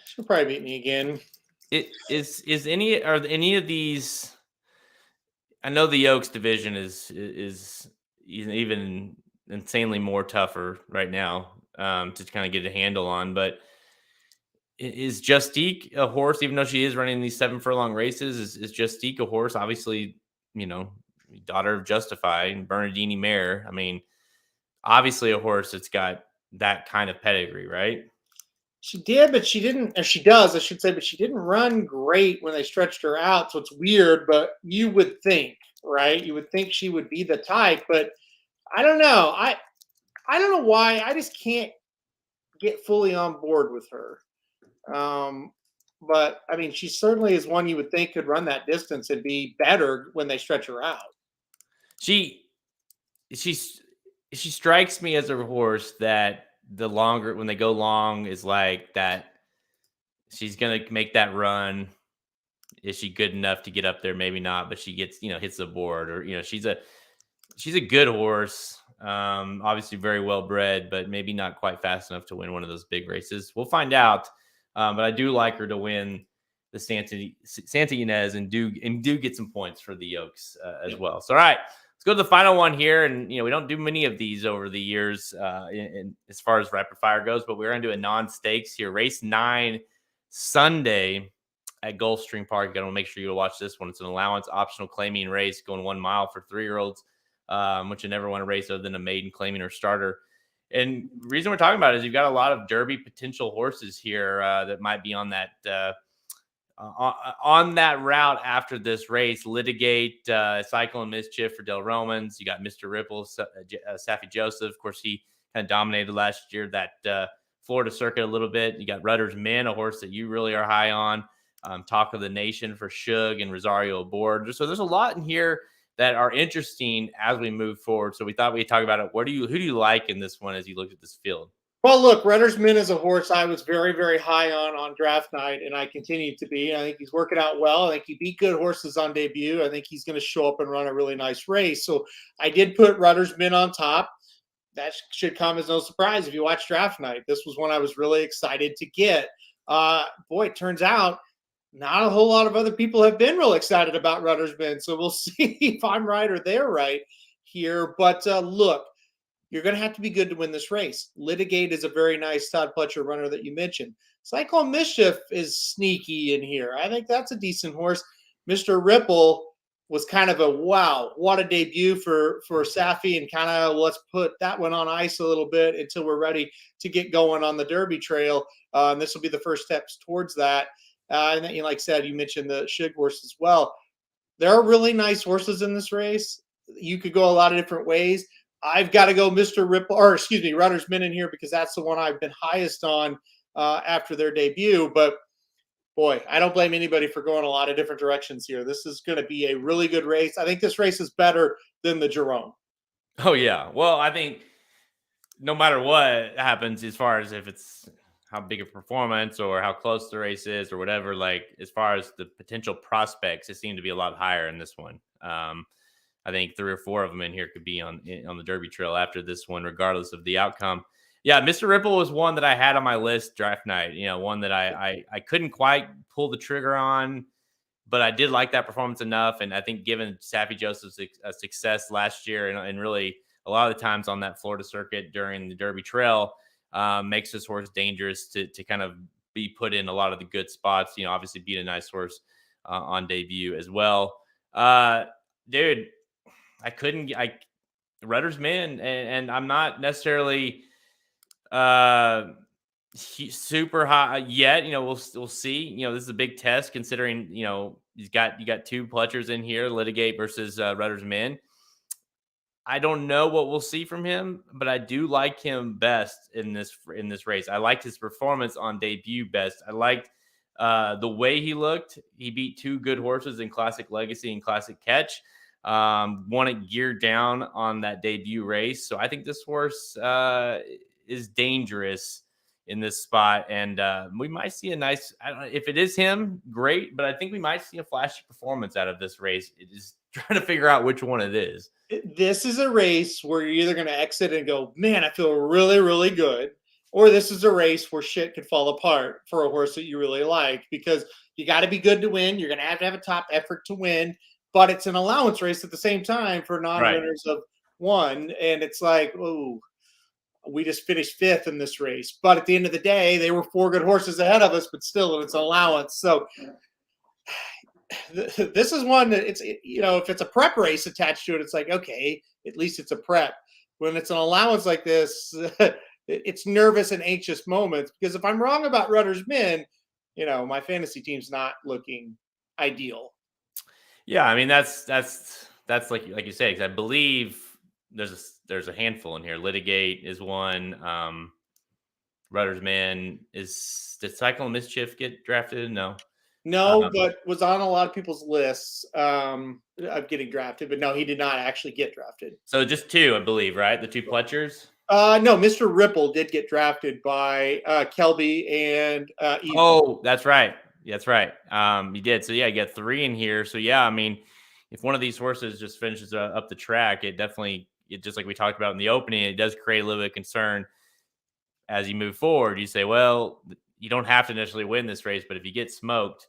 She'll probably beat me again. Are any of these? I know the Oaks division is even insanely more tougher right now to kind of get a handle on, but is Justique a horse, even though she is running these 7 furlong races, is Justique a horse? Obviously, daughter of Justify and Bernardini mare. I mean, obviously a horse that's got that kind of pedigree, right? She did, but she didn't, or she does, I should say, but she didn't run great when they stretched her out. So it's weird, but you would think, right? You would think she would be the type, but I don't know. I don't know why. I just can't get fully on board with her. But I mean, she certainly is one you would think could run that distance and be better when they stretch her out. She strikes me as a horse that the longer when they go long is like that. She's gonna make that run. Is she good enough to get up there? Maybe not, but she gets hits the board, or she's a good horse. Obviously very well bred, but maybe not quite fast enough to win one of those big races. We'll find out. But I do like her to win the Santa Ynez and do get some points for the Oaks as well. So, all right, let's let's go to the final one here. And, we don't do many of these over the years as far as rapid fire goes, but we're going to do a non-stakes here. Race 9, Sunday at Gulfstream Park. You got to make sure you watch this one. It's an allowance optional claiming race going 1 mile for 3-year-olds, which you never want to race other than a maiden, claiming, or starter. And the reason we're talking about it is you've got a lot of Derby potential horses here that might be on that route after this race. Litigate, Cycle and Mischief for Del Romans. You got Mr. Ripple, Safi Joseph. Of course, he kind of dominated last year that Florida circuit a little bit. You got Rudder's Men, a horse that you really are high on. Talk of the Nation for Shug and Rosario Aboard. So there's a lot in here that are interesting as we move forward. So we thought we'd talk about it. Who do you like in this one as you look at this field? Well, look, Rudder's Men is a horse I was very, very high on draft night, and I continue to be. I think he's working out well. I think he beat good horses on debut. I think he's going to show up and run a really nice race. So I did put Rudder's Men on top. That should come as no surprise if you watch draft night. This was one I was really excited to get. Boy, it turns out not a whole lot of other people have been real excited about Rudder's Men. So we'll see if I'm right or they're right here. But look, you're going to have to be good to win this race. Litigate is a very nice Todd Pletcher runner that you mentioned. Cycle and Mischief is sneaky in here. I think that's a decent horse. Mr. Ripple was kind of a wow, what a debut for Safi, and kind of let's put that one on ice a little bit until we're ready to get going on the Derby trail. And this will be the first steps towards that. And then, like I said, you mentioned the Shig horse as well. There are really nice horses in this race. You could go a lot of different ways. I've got to go Mr. Ripple, or excuse me, Rudder's Men in here because that's the one I've been highest on after their debut. But boy, I don't blame anybody for going a lot of different directions here. This is going to be a really good race. I think this race is better than the Jerome. Oh, yeah. Well, I think no matter what happens, as far as if it's how big a performance or how close the race is or whatever, like as far as the potential prospects, it seemed to be a lot higher in this one. I think 3 or 4 of them in here could be on the Derby trail after this one, regardless of the outcome. Yeah, Mr. Ripple was one that I had on my list draft night. One that I couldn't quite pull the trigger on, but I did like that performance enough. And I think given Safi Joseph's success last year and really a lot of the times on that Florida circuit during the Derby trail, makes this horse dangerous to kind of be put in a lot of the good spots. Obviously beat a nice horse on debut as well. Dude, Rudder's Men, and I'm not necessarily super high yet. We'll see. This is a big test considering, you got 2 Pletchers in here, Litigate versus Rudder's Men. I don't know what we'll see from him, but I do like him best in this race. I liked his performance on debut best. I liked the way he looked. He beat 2 good horses in Classic Legacy and Classic Catch. Won it geared down on that debut race. So I think this horse is dangerous in this spot. And we might see a nice, I don't know if it is him, great, but I think we might see a flashy performance out of this race. It is trying to figure out which one it is. This is a race where you're either going to exit and go, man, I feel really, really good. Or this is a race where shit could fall apart for a horse that you really like, because you got to be good to win. You're going to have a top effort to win, but it's an allowance race at the same time for non-winners of 1. And it's like, oh, we just finished 5th in this race. But at the end of the day, they were 4 good horses ahead of us, but still it's an allowance. So this is one that if it's a prep race attached to it, it's like, okay, at least it's a prep. When it's an allowance like this, it's nervous and anxious moments, because if I'm wrong about Rudder's Men, my fantasy team's not looking ideal. Yeah, I mean that's like you say, because I believe there's a handful in here. Litigate is one. Rudder's Men did Cycle and Mischief get drafted? No, but was on a lot of people's lists of getting drafted. But no, he did not actually get drafted. So just 2, I believe, right? The 2 Pletchers. No, Mr. Ripple did get drafted by Kelby and Ethan. Oh, that's right. That's right. You did. So yeah, you got 3 in here. So yeah, I mean, if one of these horses just finishes up the track, it just like we talked about in the opening, it does create a little bit of concern as you move forward. You say, well, you don't have to necessarily win this race, but if you get smoked,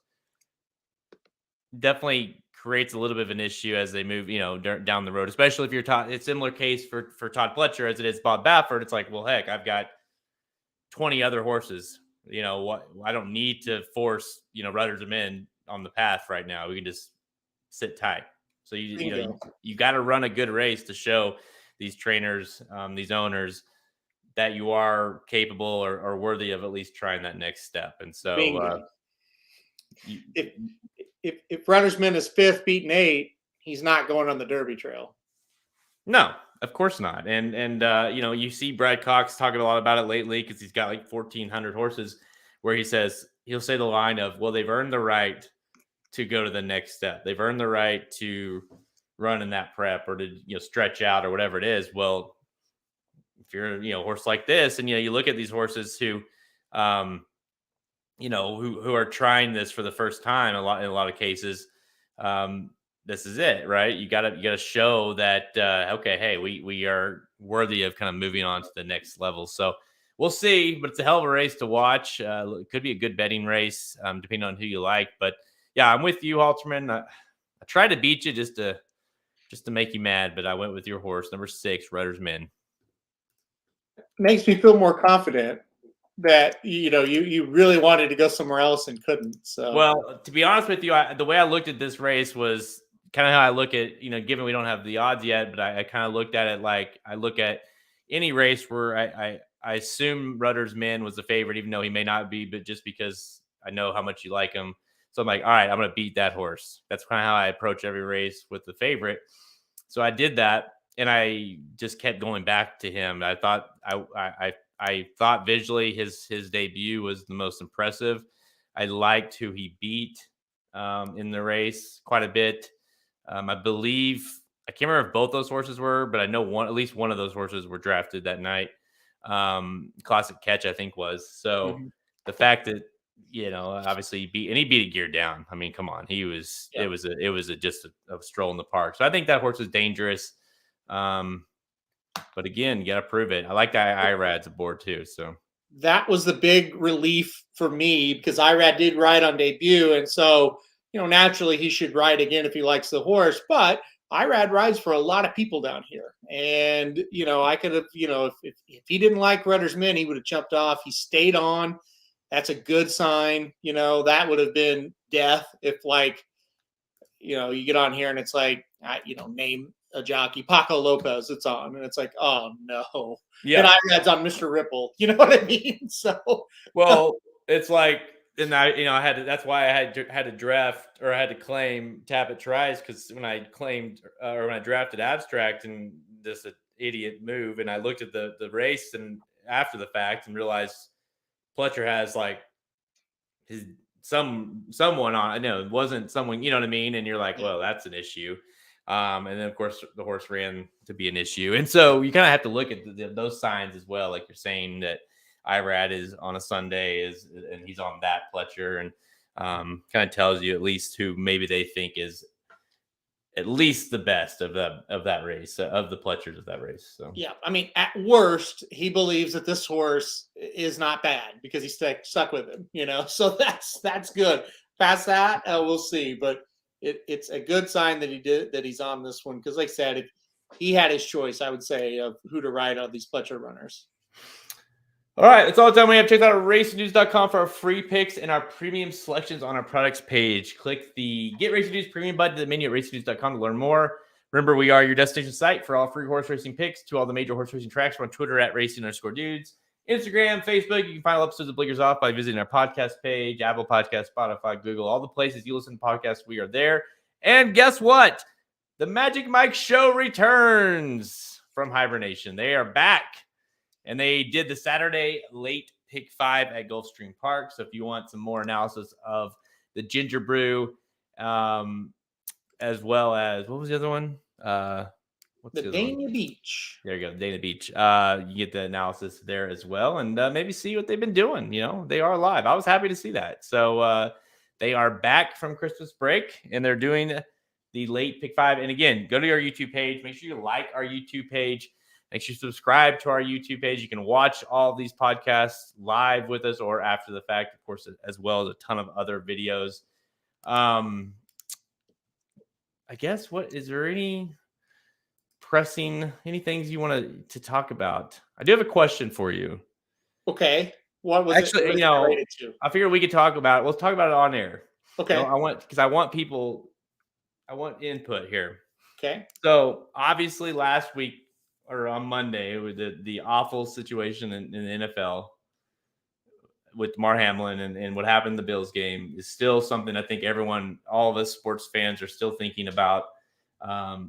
definitely creates a little bit of an issue as they move, down the road, especially if you're Todd. It's a similar case for Todd Pletcher as it is Bob Baffert. It's like, well, heck, I've got 20 other horses. What? I don't need to force, rudders them in on the path right now. We can just sit tight. So you got to run a good race to show these trainers, these owners, that you are capable or worthy of at least trying that next step. And so, if Runnersman is 5th, beating 8, he's not going on the Derby trail. No, of course not. And you see Brad Cox talking a lot about it lately because he's got like 1,400 horses, where he'll say the line of, well, they've earned the right to go to the next step. They've earned the right to run in that prep or to stretch out or whatever it is. Well, if you're a horse like this, and you look at these horses who who are trying this for the first time, in a lot of cases, this is it, right? You gotta show that okay, hey, we are worthy of kind of moving on to the next level. So we'll see, but it's a hell of a race to watch. It could be a good betting race, depending on who you like. But yeah, I'm with you, Halterman. I tried to beat you just to make you mad, but I went with your horse, number 6, Ruddersman. Makes me feel more confident that you really wanted to go somewhere else and couldn't. So, well, to be honest with you, the way I looked at this race was kind of how I look at, given we don't have the odds yet, but I kind of looked at it like I look at any race where I assume Ruddersman was the favorite, even though he may not be, but just because I know how much you like him. So I'm like, all right, I'm going to beat that horse. That's kind of how I approach every race with the favorite. So I did that, and I just kept going back to him. I thought I thought visually his debut was the most impressive. I liked who he beat in the race quite a bit. I believe, I can't remember if both those horses were, but I know at least one of those horses were drafted that night. Classic Catch, I think, was. So the fact that obviously he beat it geared down. I mean, come on, it was just a stroll in the park. So I think that horse was dangerous. But again, you got to prove it. I like that Irad's aboard too. So that was the big relief for me, because Irad did ride on debut, and so naturally he should ride again if he likes the horse. But Irad rides for a lot of people down here, and I could have, if he didn't like Ruddersman, he would have jumped off. He stayed on. That's a good sign. That would have been death if, like, you get on here and it's like, name a jockey, Paco Lopez, it's on, and it's like, oh no, yeah. And Irad's on Mr. Ripple. You know what I mean? So, well, it's like, and I had to, that's why I had to draft, or I had to claim Tap It Tries, because when I claimed or when I drafted Abstract, and this idiot move, and I looked at the race and after the fact and realized Pletcher has like someone on. I know it wasn't someone, you know what I mean? And you're like, well, that's an issue. And then of course the horse ran to be an issue. And so you kind of have to look at those signs as well. Like you're saying that Irad is on a Sunday and he's on that Pletcher, and kind of tells you at least who maybe they think is at least the best of that race, of the Pletchers of that race. So yeah, I mean, at worst, he believes that this horse is not bad because he's stuck with him, So that's good. Past that, we'll see. But it's a good sign that he's on this one, because, like I said, if he had his choice, I would say, of who to ride on these Pletcher runners. All right, that's all the time we have. Check out racingnews.com for our free picks and our premium selections on our products page. Click the Get Racing News premium button to the menu at racingnews.com to learn more. Remember, we are your destination site for all free horse racing picks to all the major horse racing tracks. We're on Twitter at racing_dudes, Instagram, Facebook. You can find all episodes of Blinkers Off by visiting our podcast page, Apple Podcasts, Spotify, Google, all the places you listen to podcasts. We are there. And guess what? The Magic Mike Show returns from hibernation. They are back. And they did the Saturday late pick 5 at Gulfstream Park. So if you want some more analysis of the Ginger Brew, as well as, what was the other one? The Dana Beach. There you go, Dana Beach. You get the analysis there as well, and maybe see what they've been doing. They are live. I was happy to see that. So they are back from Christmas break, and they're doing the late pick 5. And again, go to our YouTube page. Make sure you like our YouTube page. Make sure you subscribe to our YouTube page. You can watch all of these podcasts live with us or after the fact, of course, as well as a ton of other videos. I guess what is there any things you want to talk about? I do have a question for you. Okay. What was it? Actually, What is it related to? I figured we could talk about it. Let's talk about it on air. Okay. I want input here. Okay. So obviously, last week or on Monday, with the awful situation in the NFL with Mar Hamlin and what happened in the Bills game is still something I think all of us sports fans are still thinking about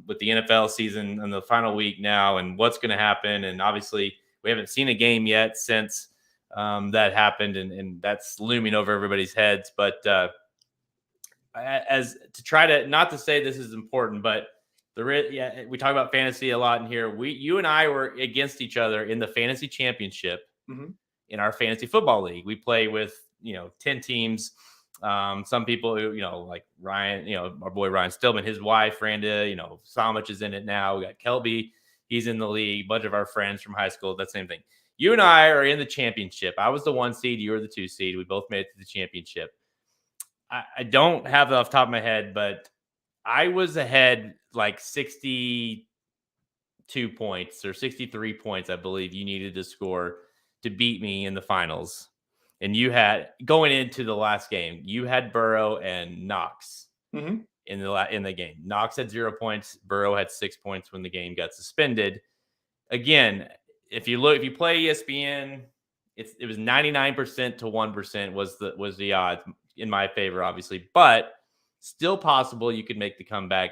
with the NFL season and the final week now and what's going to happen. And obviously, we haven't seen a game yet since that happened, and that's looming over everybody's heads. But as to try to not to say this is important, but we talk about fantasy a lot in here. You and I were against each other in the fantasy championship Mm-hmm. in our fantasy football league. We play with 10 teams. Some people who like Ryan, our boy Ryan Stillman, his wife Randa, Samich is in it now. We got Kelby, he's in the league. A bunch of our friends from high school, that same thing. You and I are in the championship. I was the 1 seed, you were the 2 seed. We both made it to the championship. I don't have it off the top of my head, but I was ahead like 62 points or 63 points, I believe you needed to score to beat me in the finals. And you had, going into the last game, you had Burrow and Knox Mm-hmm. in the game. Knox had 0 points. Burrow had 6 points when the game got suspended. Again, if you play ESPN, it was 99% to 1% was the odds in my favor, obviously, but still possible you could make the comeback.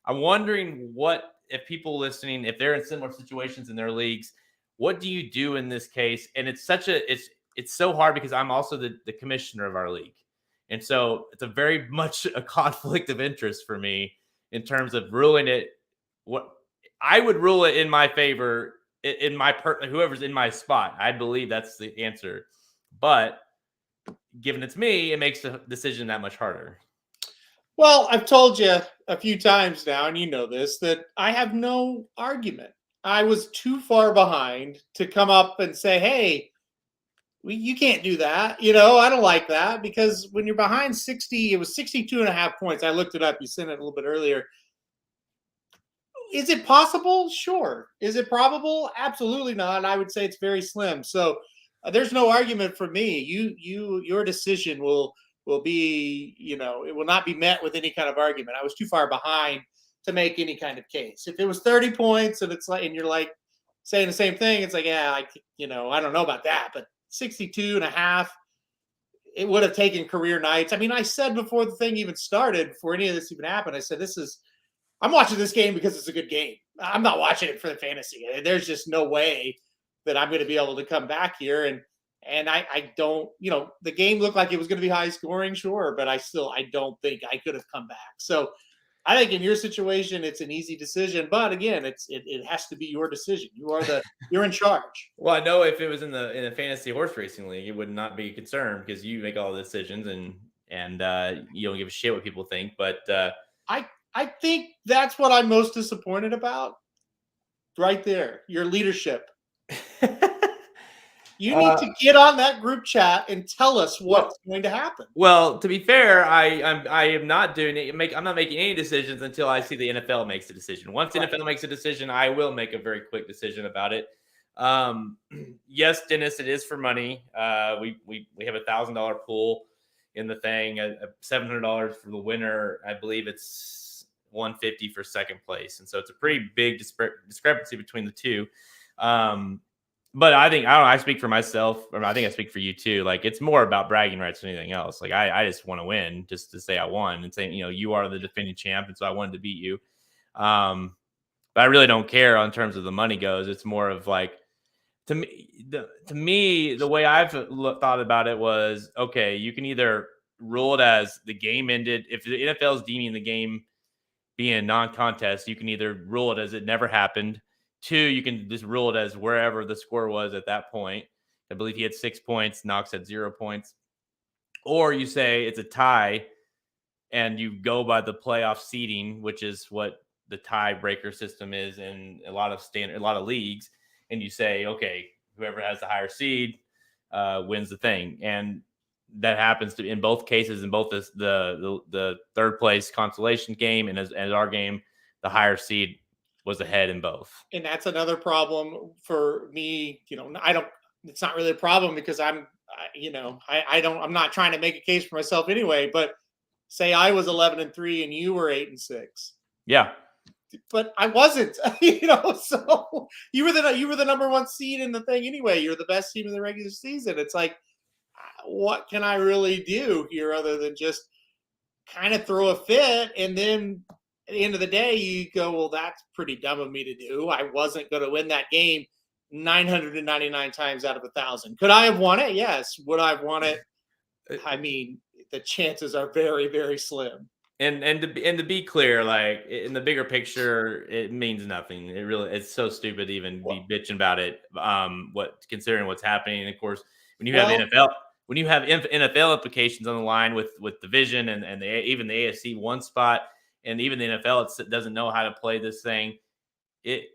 I'm wondering if people listening, if they're in similar situations in their leagues, what do you do in this case? And it's so hard because I'm also the commissioner of our league. And so it's a very much a conflict of interest for me in terms of ruling it. What I would rule it in my favor in whoever's in my spot. I believe that's the answer. But given it's me, it makes the decision that much harder. Well, I've told you a few times now, and you know this, that I have no argument. I was too far behind to come up and say, hey, you can't do that. I don't like that, because when you're behind 60, it was 62 and a half points. I looked it up. You sent it a little bit earlier. Is it possible? Sure. Is it probable? Absolutely not. I would say it's very slim. So there's no argument for me. Your decision will be, it will not be met with any kind of argument. I was too far behind to make any kind of case. If it was 30 points and and you're like saying the same thing, it's like, yeah, I don't know about that, but 62 and a half, it would have taken career nights. I mean, I said before the thing even started, before any of this even happened, I said, I'm watching this game because it's a good game. I'm not watching it for the fantasy. There's just no way that I'm going to be able to come back here. And I don't, the game looked like it was going to be high scoring, sure, but I don't think I could have come back. So I think in your situation, it's an easy decision. But again, it has to be your decision. You're in charge. Well, I know if it was in a fantasy horse racing league, it would not be a concern because you make all the decisions and you don't give a shit what people think. But I think that's what I'm most disappointed about. Right there, your leadership. You need to get on that group chat and tell us what's going to happen. Well, to be fair, I am not doing it. I'm not making any decisions until I see the NFL makes a decision. Once the NFL makes a decision, I will make a very quick decision about it. Yes, Dennis, it is for money. We have $1,000 pool in the thing, $700 for the winner. I believe it's $150 for second place, and so it's a pretty big discrepancy between the two. But I don't know, I speak for myself, or I think I speak for you too. Like, it's more about bragging rights than anything else. Like, I just want to win, just to say I won and say, you are the defending champ, and so I wanted to beat you. But I really don't care in terms of the money goes. It's more of like, to me, the way I've thought about it was, okay, you can either rule it as the game ended. If the NFL is deeming the game being a non-contest, you can either rule it as it never happened. 2, you can just rule it as wherever the score was at that point. I believe he had 6 points. Knox had 0 points. Or you say it's a tie and you go by the playoff seeding, which is what the tiebreaker system is in a lot of leagues. And you say, okay, whoever has the higher seed wins the thing. And that happens to in both cases, in both the third place consolation game and as our game, the higher seed was ahead in both. And that's another problem for me. I don't. It's not really a problem because I'm not trying to make a case for myself anyway. But say I was 11-3 and you were 8-6. Yeah. But I wasn't, so you were the number one seed in the thing anyway. You're the best team in the regular season. It's like, what can I really do here other than just kind of throw a fit? And then at the end of the day, you go, well, that's pretty dumb of me to do. I wasn't going to win that game 999 times out of 1,000. Could I have won it? Yes. Would I have won it? I mean, the chances are very, very slim. And to be clear, like in the bigger picture, it means nothing. It's so stupid to even be bitching about it. Considering what's happening, and of course, when you have NFL implications on the line with division and even the AFC one spot, and even the NFL doesn't know how to play this thing. It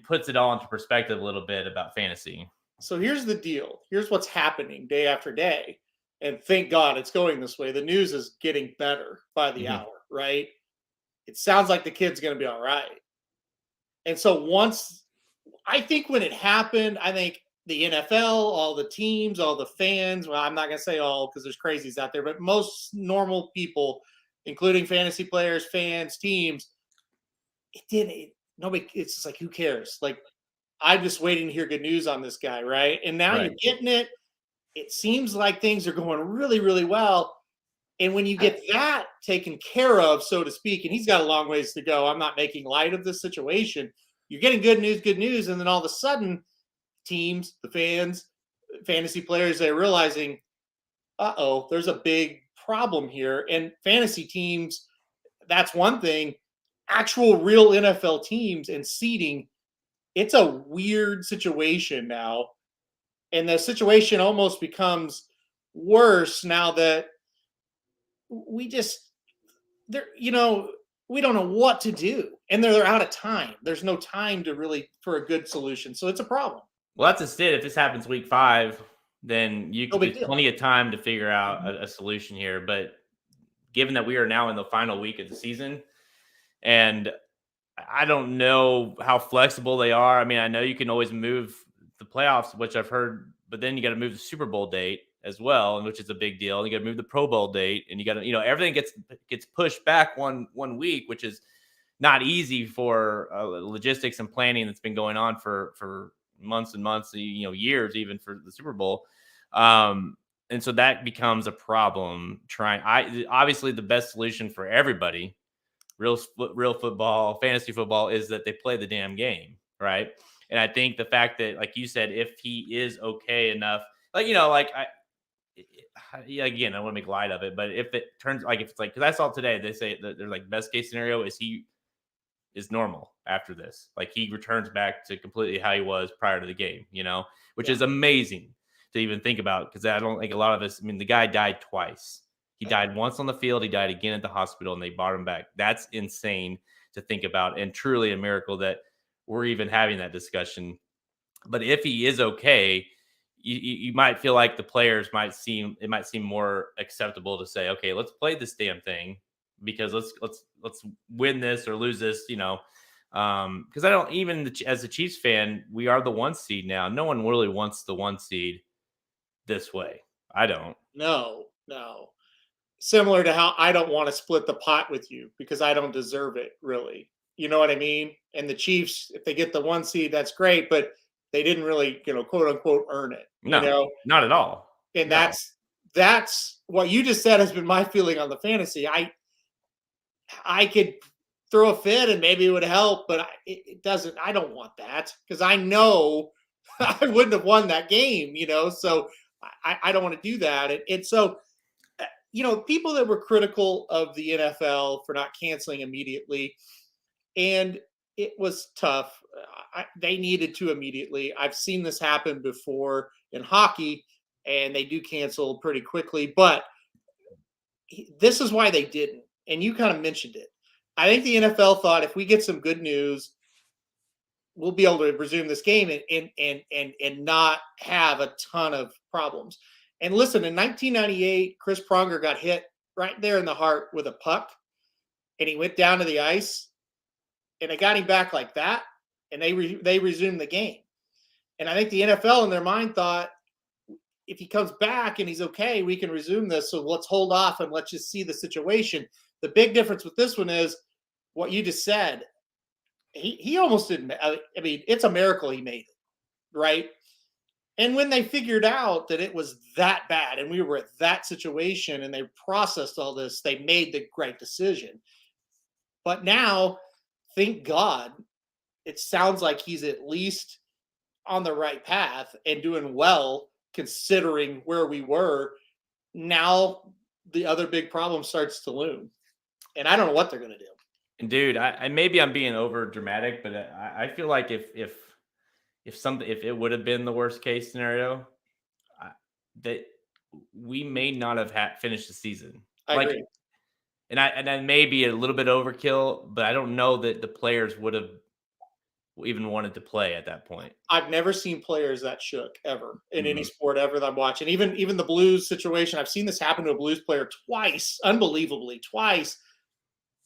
puts it all into perspective a little bit about fantasy. So here's the deal. Here's what's happening day after day. And thank God it's going this way. The news is getting better by the hour, right? It sounds like the kid's going to be all right. And so I think when it happened, I think the NFL, all the teams, all the fans, well, I'm not going to say all because there's crazies out there, but most normal people, including fantasy players, fans, teams, nobody, it's just like, who cares? Like, I'm just waiting to hear good news on this guy, right? And now you're getting it. It seems like things are going really, really well. And when you get that taken care of, so to speak, and he's got a long ways to go, I'm not making light of this situation. You're getting good news. And then all of a sudden, teams, the fans, fantasy players, they're realizing, there's a big problem here. And fantasy teams, that's one thing. Actual real NFL teams and seeding, it's a weird situation now. And the situation almost becomes worse now that we don't know what to do. And they're out of time. There's no time for a good solution. So it's a problem. Well, that's just it. If this happens week 5, then there's plenty of time to figure out a solution here. But given that we are now in the final week of the season, and I don't know how flexible they are. I mean, I know you can always move the playoffs, which I've heard, but then you got to move the Super Bowl date as well, and which is a big deal. And you got to move the Pro Bowl date, and you got to, everything gets pushed back one week, which is not easy for logistics and planning that's been going on for months and months, years, even for the Super Bowl. And so that becomes a problem. Obviously the best solution for everybody, real football, fantasy football, is that they play the damn game, right? And I think the fact that, like you said, if he is okay enough, again, I don't want to make light of it, but if because I saw today, they say that they're like best case scenario is he is normal after this. Like he returns back to completely how he was prior to the game, which is amazing to even think about, because I don't think a lot of us, the guy died twice. He died once on the field. He died again at the hospital, and they brought him back. That's insane to think about, and truly a miracle that we're even having that discussion. But if he is okay, you might feel like the players might seem more acceptable to say, okay, let's play this damn thing, because let's win this or lose this, because I don't, even as a Chiefs fan, we are the 1 seed now. No one really wants the 1 seed this way. I don't. No. Similar to how I don't want to split the pot with you because I don't deserve it, really. You know what I mean? And the Chiefs, if they get the 1 seed, that's great, but they didn't really, quote unquote, earn it. No, not at all. And that's what you just said has been my feeling on the fantasy. I could throw a fit and maybe it would help, but it doesn't. I don't want that because I know I wouldn't have won that game, so I don't want to do that. And so, people that were critical of the NFL for not canceling immediately, and it was tough. They needed to immediately. I've seen this happen before in hockey, and they do cancel pretty quickly. But this is why they didn't. And you kind of mentioned it. I think the NFL thought if we get some good news, we'll be able to resume this game and not have a ton of problems. And listen, in 1998, Chris Pronger got hit right there in the heart with a puck, and he went down to the ice, and they got him back like that, and they resumed the game. And I think the NFL in their mind thought, if he comes back and he's okay, we can resume this. So let's hold off and let's just see the situation. The big difference with this one is what you just said. He almost didn't. I mean, it's a miracle he made it, right? And when they figured out that it was that bad and we were at that situation and they processed all this, they made the right decision. But now, thank God, it sounds like he's at least on the right path and doing well considering where we were. Now the other big problem starts to loom. And I don't know what they're going to do. And dude, I maybe I'm being over dramatic, but I feel like if it would have been the worst case scenario, I, that we may not have finished the season. I Like, agree. and that may be a little bit overkill, but I don't know that the players would have even wanted to play at that point. I've never seen players that shook ever in any Mhm. sport ever that I'm watching. Even the Blues situation, I've seen this happen to a Blues player twice, unbelievably twice.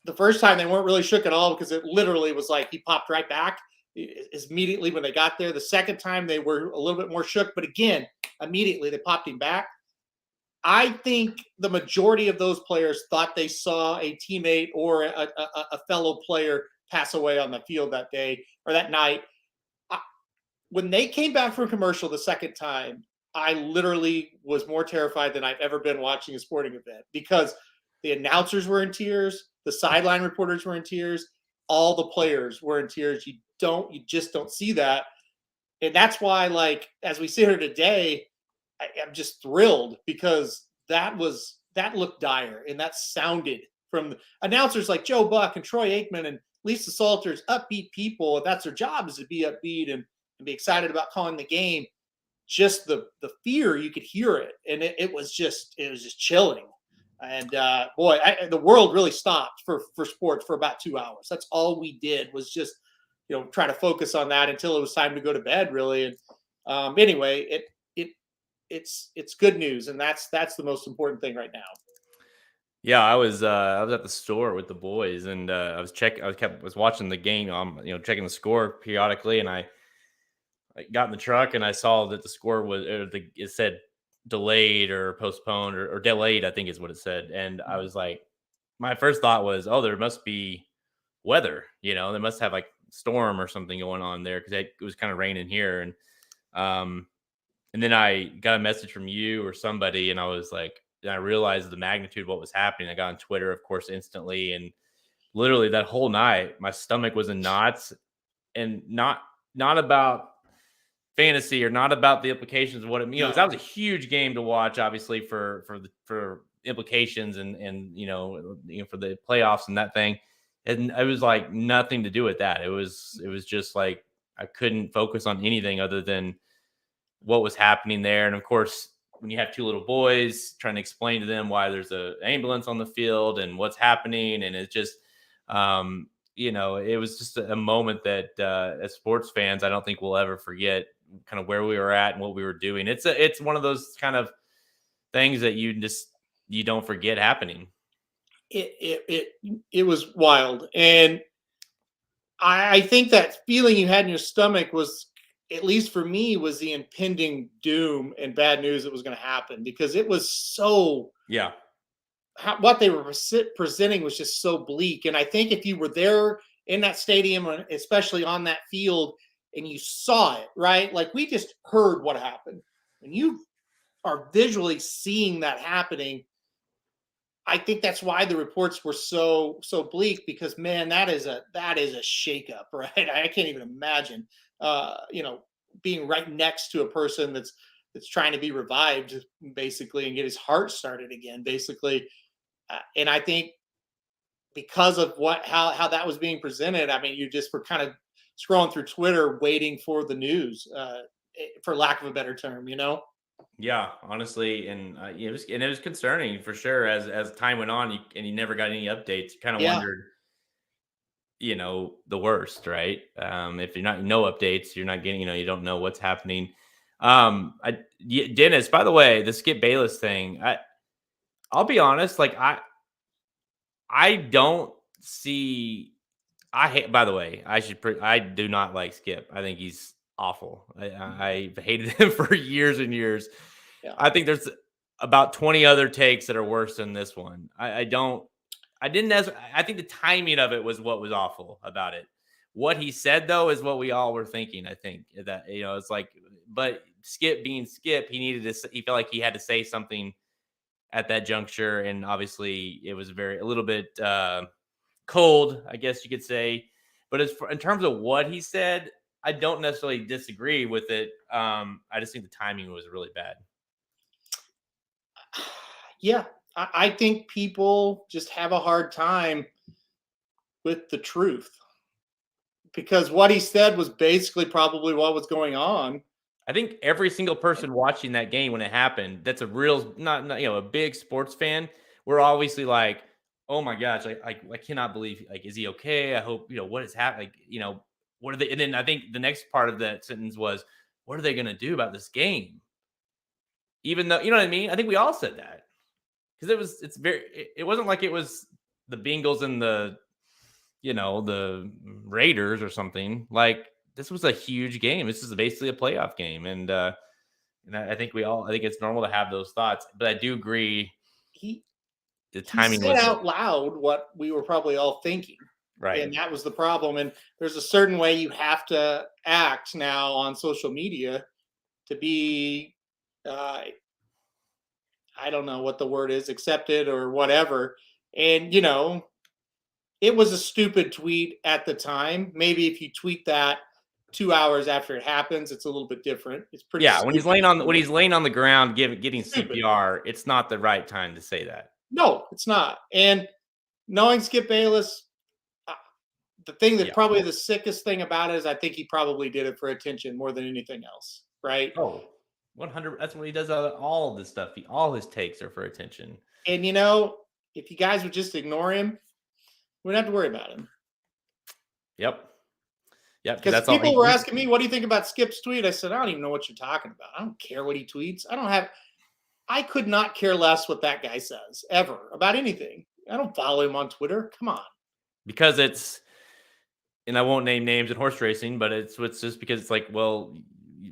The first time they weren't really shook at all because it literally was like he popped right back immediately when they got there. The second time they were a little bit more shook, but again, immediately they popped him back. I think the majority of those players thought they saw a teammate or a fellow player pass away on the field that day or that night. When they came back from commercial the second time, I literally was more terrified than I've ever been watching a sporting event because the announcers were in tears, the sideline reporters were in tears, all the players were in tears. You just don't see that. And that's why, like, as we sit here today, I'm just thrilled because that looked dire and that sounded from announcers like Joe Buck and Troy Aikman and Lisa Salters, upbeat people. And that's their job, is to be upbeat and be excited about calling the game. Just the fear, you could hear it, and it was just chilling. And boy, the world really stopped for sports for about 2 hours. That's all we did was just try to focus on that until it was time to go to bed, really. And anyway, it's good news, and that's the most important thing right now. Yeah, I was at the store with the boys, and I was watching the game, checking the score periodically, and I got in the truck and I saw that the score was, it said delayed or postponed or delayed, I think is what it said. And I was like, my first thought was, oh, there must be weather, they must have like storm or something going on there because it was kind of raining here. Um, and then I got a message from you or somebody, and I was like, and I realized the magnitude of what was happening. I got on Twitter, of course, instantly, and literally that whole night, my stomach was in knots, and not about fantasy or not about the implications of what it means. No, That was a huge game to watch, obviously for implications and for the playoffs and that thing. And it was like nothing to do with that. It was just like I couldn't focus on anything other than what was happening there. And of course, when you have two little boys, trying to explain to them why there's an ambulance on the field and what's happening, and it's just it was just a moment that as sports fans, I don't think we'll ever forget kind of where we were at and what we were doing. It's one of those kind of things that you don't forget happening. it was wild, and I think that feeling you had in your stomach was, at least for me, was the impending doom and bad news that was going to happen, because it was so, Yeah. what they were presenting was just so bleak. And I think if you were there in that stadium, especially on that field, and you saw it, right? Like, we just heard what happened, and you are visually seeing that happening. I think that's why the reports were so bleak, because man, that is a shakeup, right? I can't even imagine, being right next to a person that's trying to be revived, basically, and get his heart started again, basically. And I think because of how that was being presented, I mean, you just were kind of scrolling through Twitter waiting for the news, for lack of a better term. Yeah, honestly, and it was concerning for sure as time went on, and you never got any updates. You kind of Yeah. wondered, the worst, right? If you're not no updates, you're not getting, you don't know what's happening. Dennis, by the way, the Skip Bayless thing, I'll be honest, like I don't see. I hate. By the way, I do not like Skip. I think he's awful. I've hated him for years and years. Yeah. I think there's about 20 other takes that are worse than this one. I don't. I didn't. I think the timing of it was what was awful about it. What he said though is what we all were thinking. I think that it's like, but Skip being Skip, he needed to. He felt like he had to say something at that juncture, and obviously it was a little bit cold, I guess you could say. But in terms of what he said, I don't necessarily disagree with it. I just think the timing was really bad. Yeah, I think people just have a hard time with the truth because what he said was basically probably what was going on. I think every single person watching that game when it happened, that's a real not a big sports fan. We're obviously like, oh my gosh, I cannot believe, like, is he okay? I hope, what is happening? Like, what are they? And then I think the next part of that sentence was, what are they going to do about this game? Even though, you know what I mean? I think we all said that because it wasn't like it was the Bengals and the Raiders or something. Like, this was a huge game. This is basically a playoff game. And I think I think it's normal to have those thoughts, but I do agree. The timing said was out loud what we were probably all thinking. right. And that was the problem. And there's a certain way you have to act now on social media to be, I don't know what the word is, accepted or whatever. And, it was a stupid tweet at the time. Maybe if you tweet that 2 hours after it happens, it's a little bit different. It's pretty. Yeah, when he's laying on the ground getting Stupid. CPR, it's not the right time to say that. No, it's not. And knowing Skip Bayless, the thing that probably the sickest thing about it is I think he probably did it for attention more than anything else, right? Oh, 100. That's what he does. All of this stuff. All his takes are for attention. And if you guys would just ignore him, we don't have to worry about him. Yep. Because people were asking me, what do you think about Skip's tweet? I said, I don't even know what you're talking about. I don't care what he tweets. I could not care less what that guy says ever about anything. I don't follow him on Twitter. Come on. Because and I won't name names in horse racing, but it's just because it's like, well,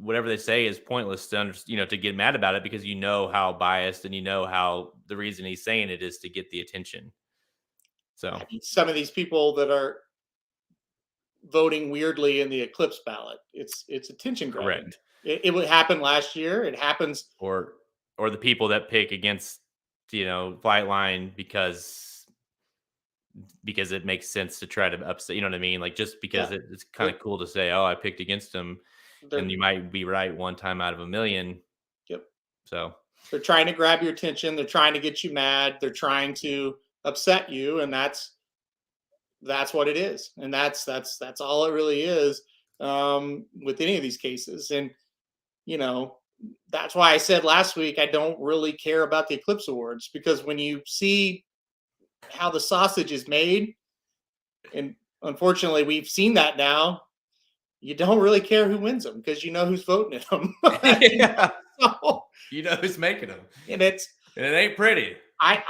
whatever they say is pointless to get mad about it because how biased and how the reason he's saying it is to get the attention. So some of these people that are voting weirdly in the eclipse ballot, it's attention grabbing. Correct. It would happen last year. It happens. Or the people that pick against, Flightline because it makes sense to try to upset, you know what I mean? Like, just because it's kind of cool to say, oh, I picked against him, and you might be right one time out of a million. Yep. So they're trying to grab your attention. They're trying to get you mad. They're trying to upset you. And that's what it is. And that's all it really is with any of these cases. And, that's why I said last week, I don't really care about the Eclipse Awards, because when you see how the sausage is made, and unfortunately we've seen that now, you don't really care who wins them because you know who's voting at them. Yeah. So, who's making them. And it ain't pretty. I'm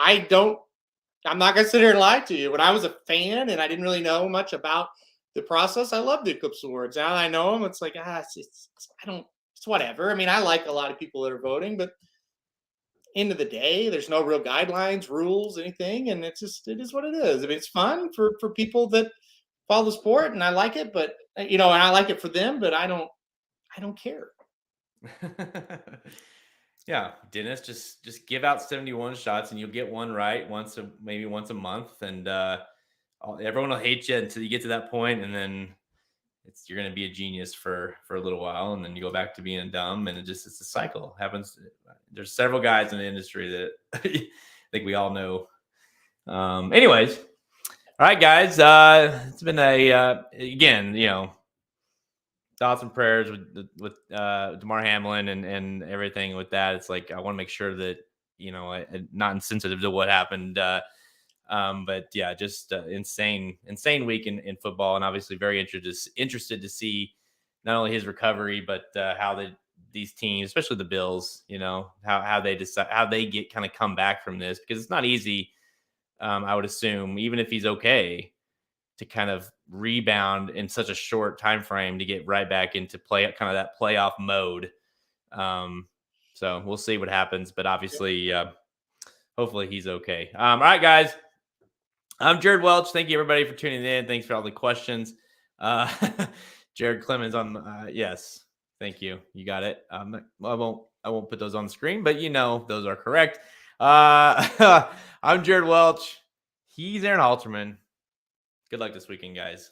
not going to sit here and lie to you. When I was a fan and I didn't really know much about the process, I loved the Eclipse Awards. Now that I know them, it's like, it's whatever. I mean, I like a lot of people that are voting, but end of the day, there's no real guidelines, rules, anything. And it is what it is. I mean, it's fun for people that follow the sport, and I like it, but and I like it for them, but I don't care. Yeah, Dennis, just give out 71 shots and you'll get one right maybe once a month, and everyone will hate you until you get to that point, and then you're going to be a genius for a little while, and then you go back to being dumb, and it's a cycle. It happens. There's several guys in the industry that I think we all know. Anyways, all right, guys, it's been again, thoughts and prayers with Damar Hamlin and everything with that. It's like, I want to make sure that, I'm not insensitive to what happened. But yeah, just insane week in football, and obviously very interested to see not only his recovery, but how these teams, especially the Bills, how they decide, how they get kind of come back from this, because it's not easy. I would assume, even if he's okay, to kind of rebound in such a short time frame to get right back into kind of that playoff mode. So we'll see what happens, but obviously, hopefully he's okay. All right, guys. I'm Jared Welch. Thank you everybody for tuning in. Thanks for all the questions. Jared Clemens on yes. Thank you. You got it. I won't put those on the screen, but those are correct. I'm Jared Welch. He's Aaron Halterman. Good luck this weekend, guys.